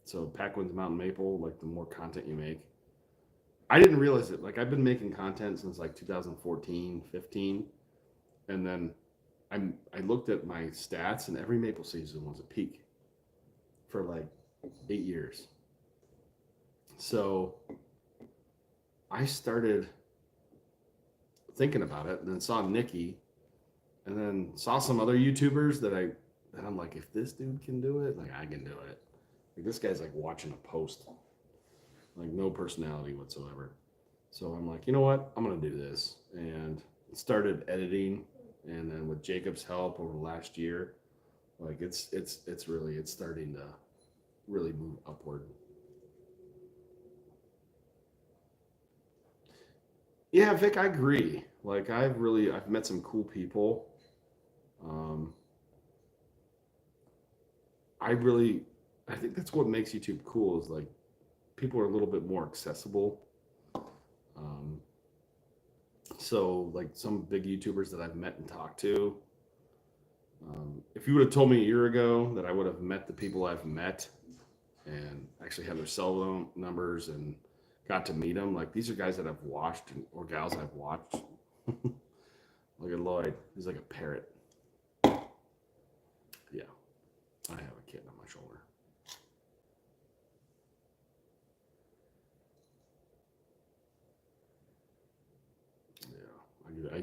So Packwin's Mountain Maple, like the more content you make. I didn't realize it. Like I've been making content since like 2014, 15. And then I looked at my stats and every maple season was a peak for like 8 years. So I started thinking about it and then saw Nikki and then saw some other YouTubers that I'm like, if this dude can do it, like I can do it. Like this guy's like watching a post, like no personality whatsoever. So I'm like, you know what? I'm going to do this. And started editing. And then with Jacob's help over the last year, like it's starting to really move upward. Yeah, Vic, I agree. Like I've met some cool people. I think that's what makes YouTube cool is like people are a little bit more accessible. So like some big YouTubers that I've met and talked to, if you would have told me a year ago that I would have met the people I've met and actually had their cell phone numbers and got to meet them, like these are guys that I've watched or gals I've watched. Look at Lloyd, he's like a parrot. Yeah, I have a kid on my shoulder. Yeah,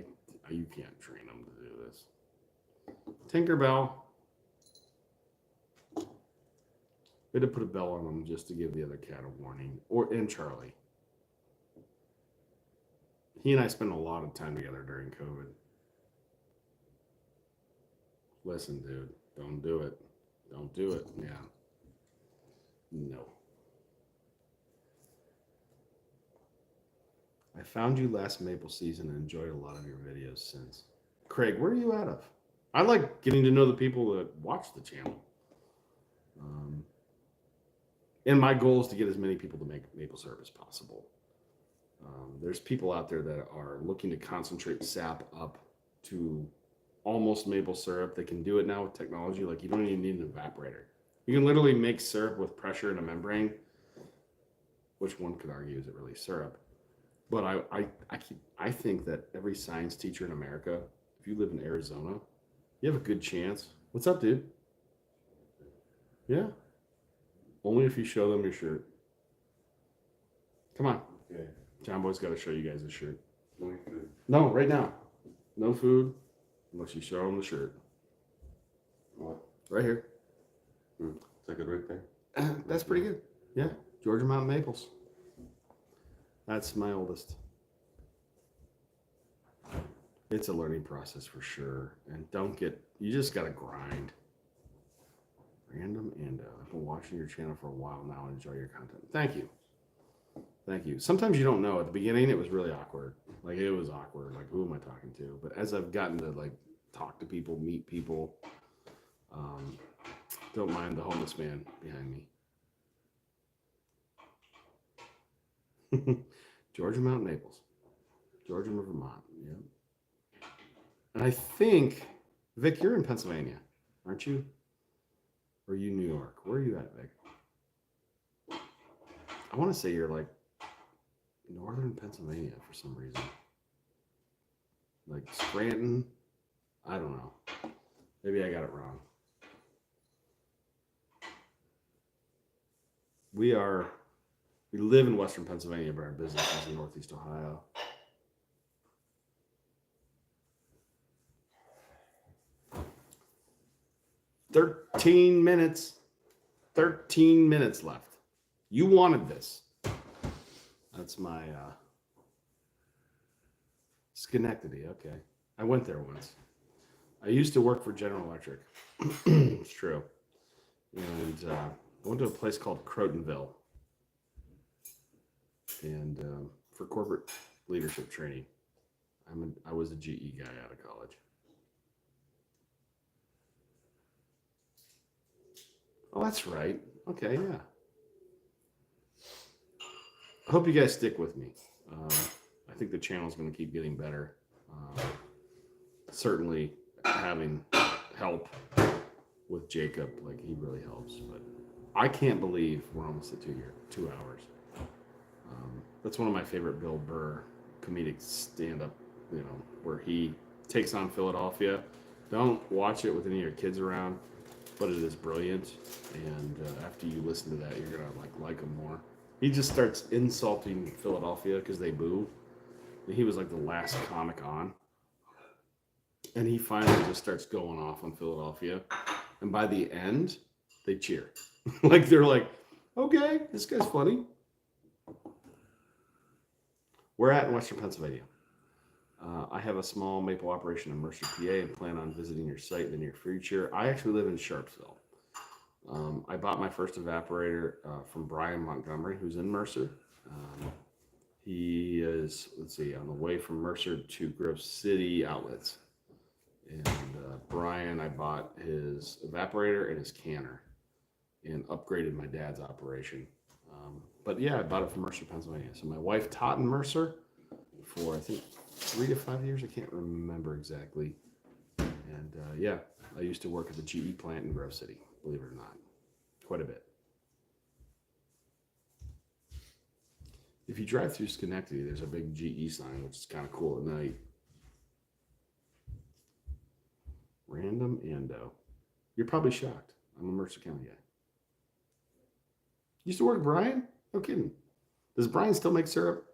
you can't train them to do this. Tinkerbell. We had to put a bell on them just to give the other cat a warning, and Charlie. He and I spent a lot of time together during COVID. Listen, dude, don't do it. Don't do it. Yeah. No. I found you last maple season and enjoyed a lot of your videos since. Craig, where are you out of? I like getting to know the people that watch the channel. And my goal is to get as many people to make maple syrup as possible. There's people out there that are looking to concentrate sap up to almost maple syrup. They can do it now with technology. Like you don't even need an evaporator. You can literally make syrup with pressure in a membrane, which one could argue is it really syrup? But I think that every science teacher in America, if you live in Arizona, you have a good chance. What's up, dude? Yeah. Only if you show them your shirt. Come on. Okay. John Boy's got to show you guys his shirt. No food. No, right now. No food unless you show him the shirt. What? Right here. Is that good right there? That's pretty good. Yeah. Georgia Mountain Maples. That's my oldest. It's a learning process for sure. And you just got to grind. Random and I've been watching your channel for a while now and enjoy your content. Thank you. Thank you. Sometimes you don't know. At the beginning, it was really awkward. Like, it was awkward. Like, who am I talking to? But as I've gotten to, like, talk to people, meet people, don't mind the homeless man behind me. Georgia Mountain Maples. Georgia, Vermont. Yep. And I think, Vic, you're in Pennsylvania, aren't you? Or are you New York? Where are you at, Vic? I want to say you're, like, northern Pennsylvania for some reason. Like Scranton. I don't know. Maybe I got it wrong. We live in Western Pennsylvania, but our business is in Northeast Ohio. "13 minutes. 13 minutes left. You wanted this." That's my Schenectady. Okay. I went there once. I used to work for General Electric. It's true. And I went to a place called Crotonville. And for corporate leadership training. I was a GE guy out of college. Oh, that's right. Okay, yeah. I hope you guys stick with me. I think the channel is going to keep getting better. Certainly having help with Jacob, like he really helps. But I can't believe we're almost at 2 hours. That's one of my favorite Bill Burr comedic stand-up, where he takes on Philadelphia. Don't watch it with any of your kids around, but it is brilliant. And after you listen to that, you're gonna like him more. He just starts insulting Philadelphia because they boo. And he was like the last comic on. And he finally just starts going off on Philadelphia. And by the end, they cheer. Like they're like, okay, this guy's funny. We're at in Western Pennsylvania. I have a small maple operation in Mercer, PA, and plan on visiting your site in the near future. I actually live in Sharpsville. I bought my first evaporator from Brian Montgomery, who's in Mercer. He is, on the way from Mercer to Grove City Outlets. And Brian, I bought his evaporator and his canner and upgraded my dad's operation. But yeah, I bought it from Mercer, Pennsylvania. So my wife taught in Mercer for, I think, 3 to 5 years. I can't remember exactly. And yeah, I used to work at the GE plant in Grove City, believe it or not. Quite a bit. If you drive through Schenectady, there's a big GE sign, which is kind of cool at night. Random Ando. You're probably shocked. I'm a Mercer County guy. Used to work with Brian? No kidding. Does Brian still make syrup?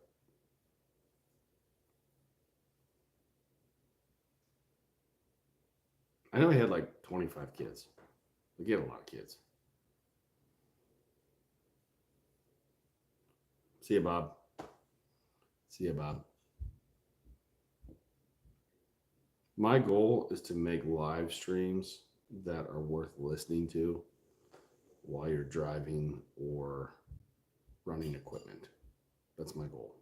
I know he had like 25 kids. He had a lot of kids. See you, Bob. See you, Bob. My goal is to make live streams that are worth listening to while you're driving or running equipment. That's my goal.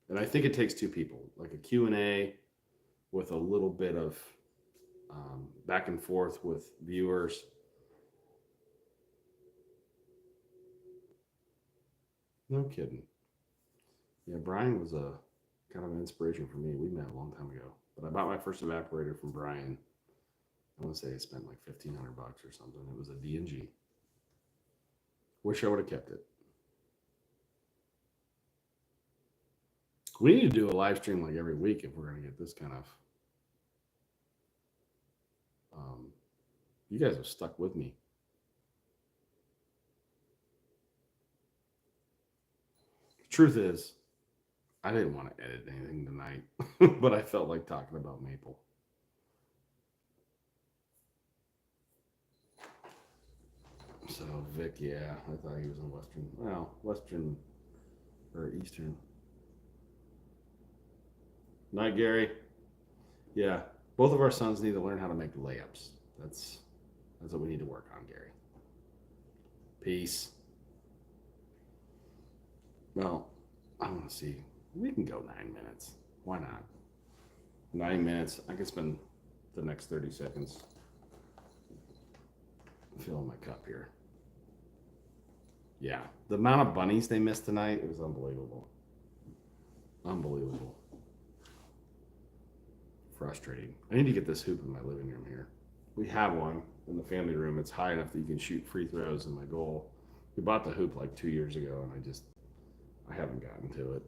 And I think it takes 2 people, like a Q&A with a little bit of back and forth with viewers. No kidding. Yeah, Brian was a kind of an inspiration for me. We met a long time ago, but I bought my first evaporator from Brian. I want to say I spent like $1,500 or something. It was a D&G. Wish I would have kept it. We need to do a live stream like every week if we're going to get this kind of. You guys have stuck with me. The truth is, I didn't want to edit anything tonight, but I felt like talking about Maple. So Vic, yeah, I thought he was in Western or Eastern. Night, Gary. Yeah, both of our sons need to learn how to make layups. That's what we need to work on, Gary. Peace. Well, I want to see. We can go 9 minutes. Why not? 9 minutes. I can spend the next 30 seconds filling my cup here. Yeah, the amount of bunnies they missed tonight, it was unbelievable. Unbelievable. Frustrating. I need to get this hoop in my living room here. We have one in the family room. It's high enough that you can shoot free throws in my goal. We bought the hoop like 2 years ago, and I haven't gotten to it.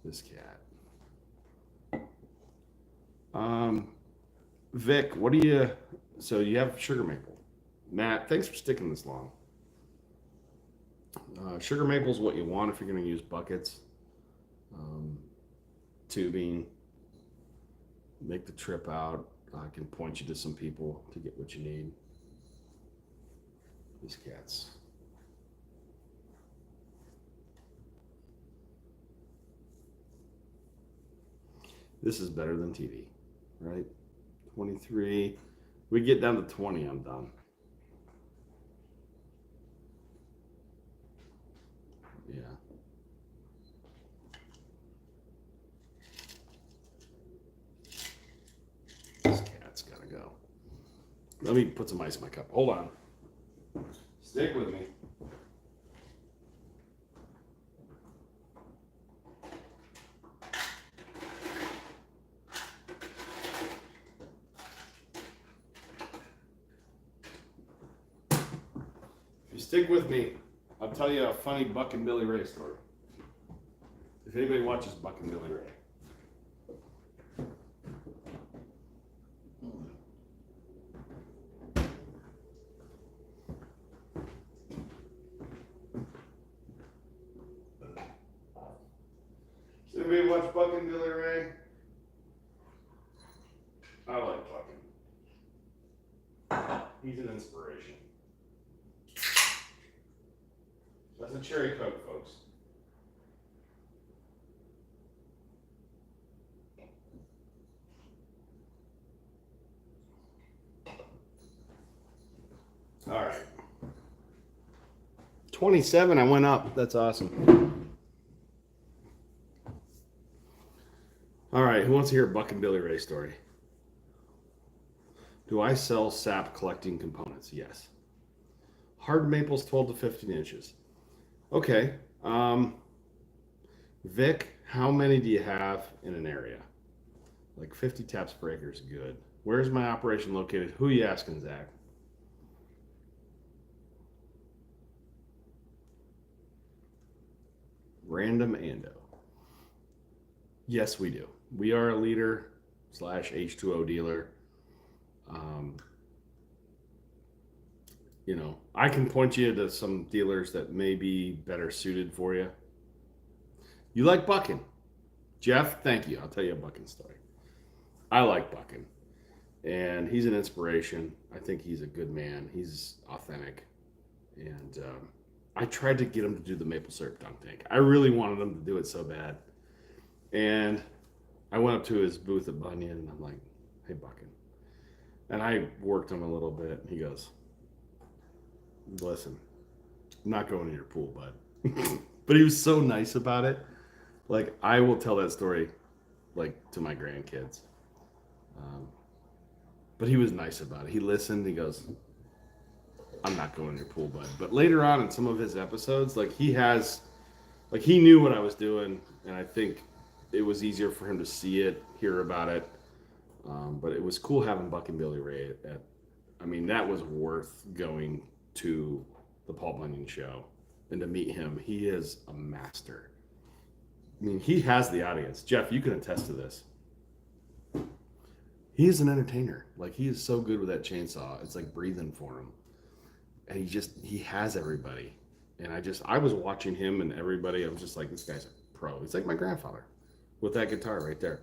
This cat. Vic, so you have sugar maple. Matt, thanks for sticking this long. Sugar maple is what you want if you're going to use buckets, tubing, make the trip out. I can point you to some people to get what you need. These cats. This is better than TV, right? 23. We get down to 20, I'm done. Yeah. This cat's gotta go. Let me put some ice in my cup. Hold on. Stick with me. If you stick with me, I'll tell you a funny Buck and Billy Ray story. If anybody watches Buck and Billy Ray. Does anybody watch Buck and Billy Ray? I like Buck. He's an inspiration. That's a cherry Coke, folks. All right. 27, I went up. That's awesome. All right, who wants to hear a Buck and Billy Ray story? Do I sell sap collecting components? Yes. Hard maples 12 to 15 inches. Okay. Vic, how many do you have in an area? Like 50 taps per acre is good. Where's my operation located? Who are you asking, Zach? Random Ando. Yes, we do. We are a leader / H2O dealer. I can point you to some dealers that may be better suited for you. You like bucking. Jeff, thank you. I'll tell you a bucking story. I like bucking. And he's an inspiration. I think he's a good man. He's authentic. And I tried to get him to do the maple syrup dunk tank. I really wanted him to do it so bad. And I went up to his booth at Bunyan and I'm like, hey, bucking. And I worked him a little bit. And he goes, listen, I'm not going in your pool, bud. But he was so nice about it. Like, I will tell that story, like, to my grandkids. But he was nice about it. He listened. He goes, I'm not going in your pool, bud. But later on in some of his episodes, like, he knew what I was doing. And I think it was easier for him to see it, hear about it. But it was cool having Buck and Billy Ray at. I mean, that was worth going to the Paul Bunyan show and to meet him. He is a master. I mean, he has the audience. Jeff, you can attest to this. He is an entertainer. Like, he is so good with that chainsaw. It's like breathing for him. And he has everybody. And I was watching him and everybody. I was just like, this guy's a pro. He's like my grandfather with that guitar right there.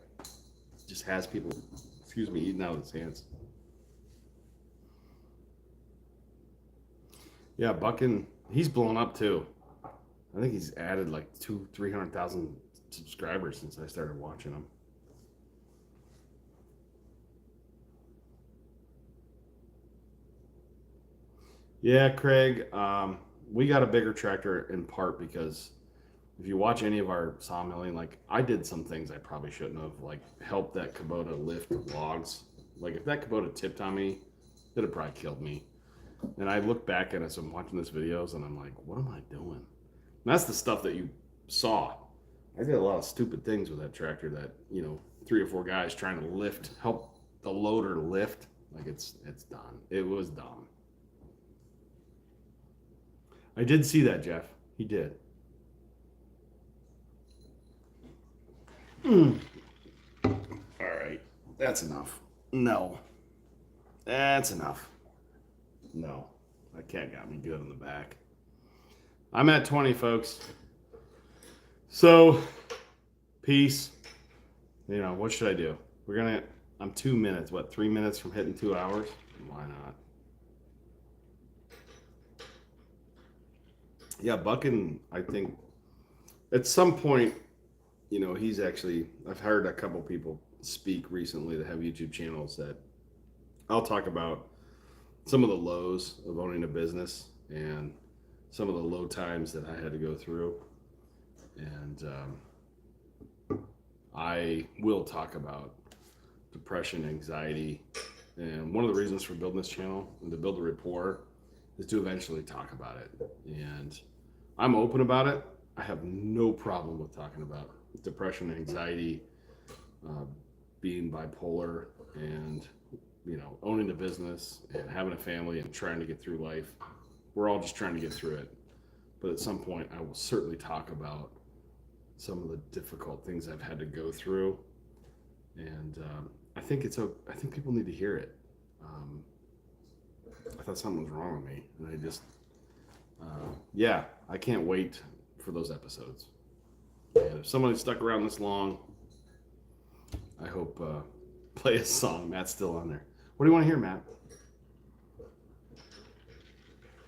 Just has people, eating out of his hands. Yeah, Buckin, he's blown up too. I think he's added like 300,000 subscribers since I started watching him. Yeah, Craig, we got a bigger tractor in part because if you watch any of our sawmilling, like I did some things I probably shouldn't have, like helped that Kubota lift logs. Like if that Kubota tipped on me, it'd have probably killed me. And I look back at us, I'm watching these videos and I'm like, what am I doing? And that's the stuff that you saw. I did a lot of stupid things with that tractor that, 3 or 4 guys trying to help the loader lift. Like it's done. It was dumb. I did see that, Jeff. He did. All right. That's enough. No. That's enough. No. That cat got me good in the back. I'm at 20, folks. So, peace. What should I do? I'm 2 minutes. 3 minutes from hitting 2 hours? Why not? Yeah, Buckin, I think at some point, he's actually, I've heard a couple people speak recently that have YouTube channels that I'll talk about some of the lows of owning a business and some of the low times that I had to go through. And I will talk about depression, anxiety. And one of the reasons for building this channel and to build a rapport is to eventually talk about it. And I'm open about it. I have no problem with talking about depression, anxiety, being bipolar, and owning a business and having a family and trying to get through life. We're all just trying to get through it. But at some point, I will certainly talk about some of the difficult things I've had to go through. And I think people need to hear it. I thought something was wrong with me, and I just, I can't wait for those episodes. And if somebody stuck around this long, I hope play a song. Matt's still on there. What do you want to hear, Matt?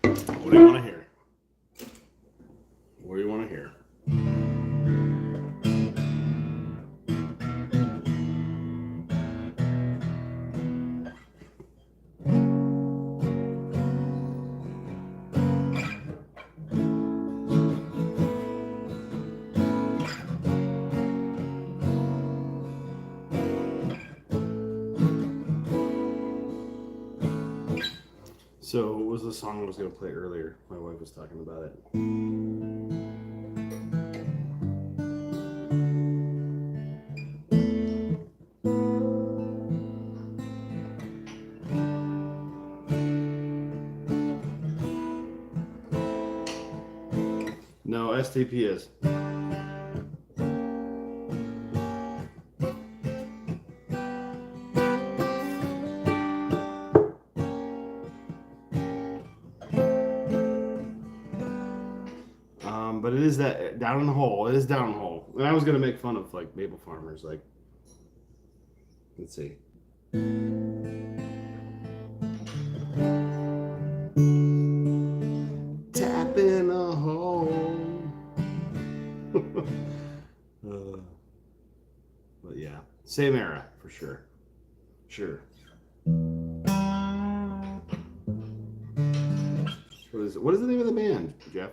What do you want to hear? What do you want to hear? So, what was the song I was going to play earlier? My wife was talking about it. No, STP is. But it is that down in the hole. It is down in the hole. And I was gonna make fun of like maple farmers. Like, let's see. Tap in a hole. But yeah, same era for sure. Sure. What is the name of the band, Jeff?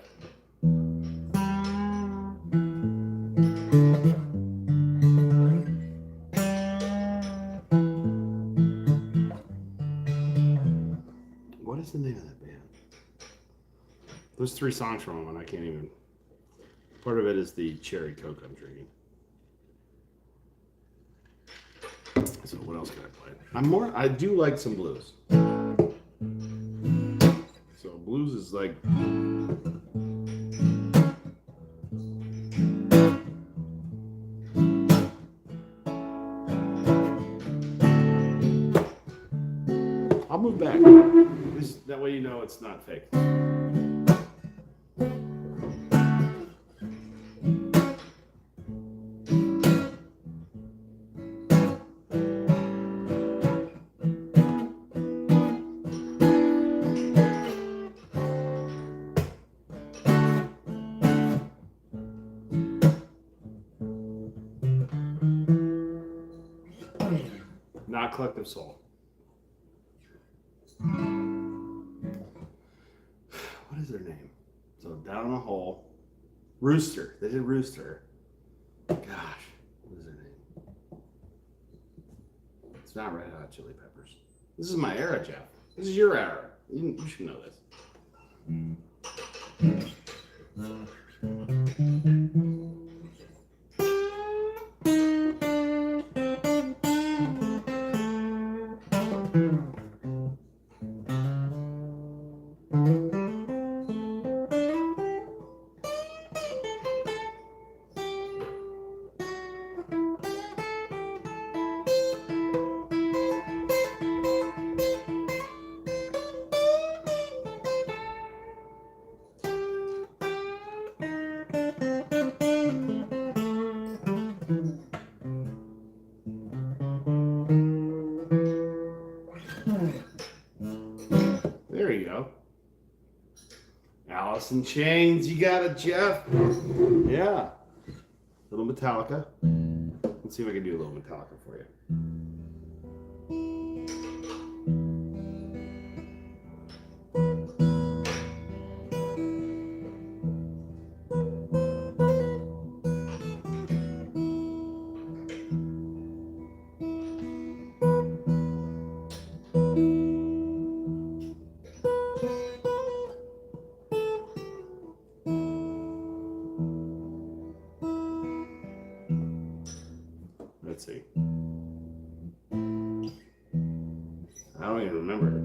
What is the name of that band? There's 3 songs from them, and I can't even. Part of it is the cherry Coke I'm drinking. So what else can I play? I do like some blues. So blues is like. I'll move back. That way you know it's not fake. Not Collective Soul. What is their name? So Down in a Hole. Rooster. They did Rooster. Gosh, what is their name? It's not Red Hot Chili Peppers. This is my era, Jeff. This is your era. You should know this. There you go. Alice in Chains, you got it, Jeff. Yeah. Little Metallica. Let's see if I can do a little Metallica for you. Let's see. I don't even remember.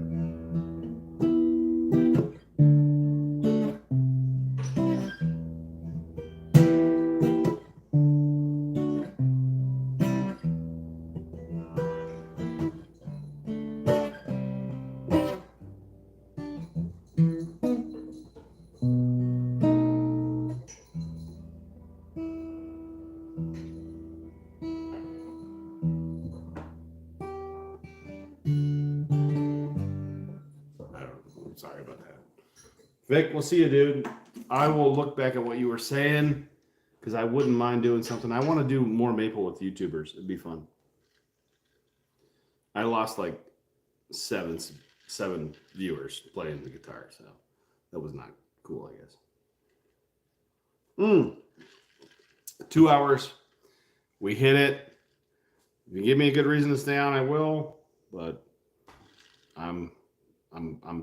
I'm sorry about that. Vic, we'll see you, dude. I will look back at what you were saying because I wouldn't mind doing something. I want to do more Maple with YouTubers. It'd be fun. I lost like seven viewers playing the guitar, so that was not cool, I guess. 2 hours. We hit it. If you give me a good reason to stay on, I will. But I'm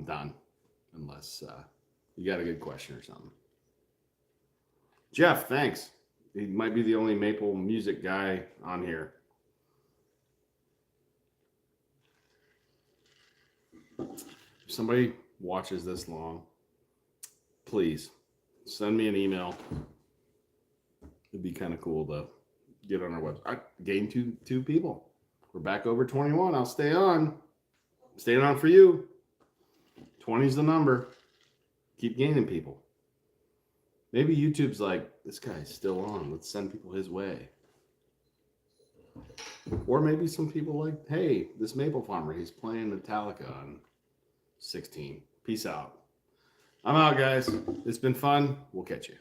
done unless you got a good question or something. Jeff, thanks. He might be the only Maple music guy on here. If somebody watches this long, please send me an email. It'd be kind of cool to get on our website. I gained two people. We're back over 21. I'll stay on. I'm staying on for you. 20 is the number. Keep gaining people. Maybe YouTube's like, this guy's still on. Let's send people his way. Or maybe some people like, hey, this Maple Farmer, he's playing Metallica on 16. Peace out. I'm out, guys. It's been fun. We'll catch you.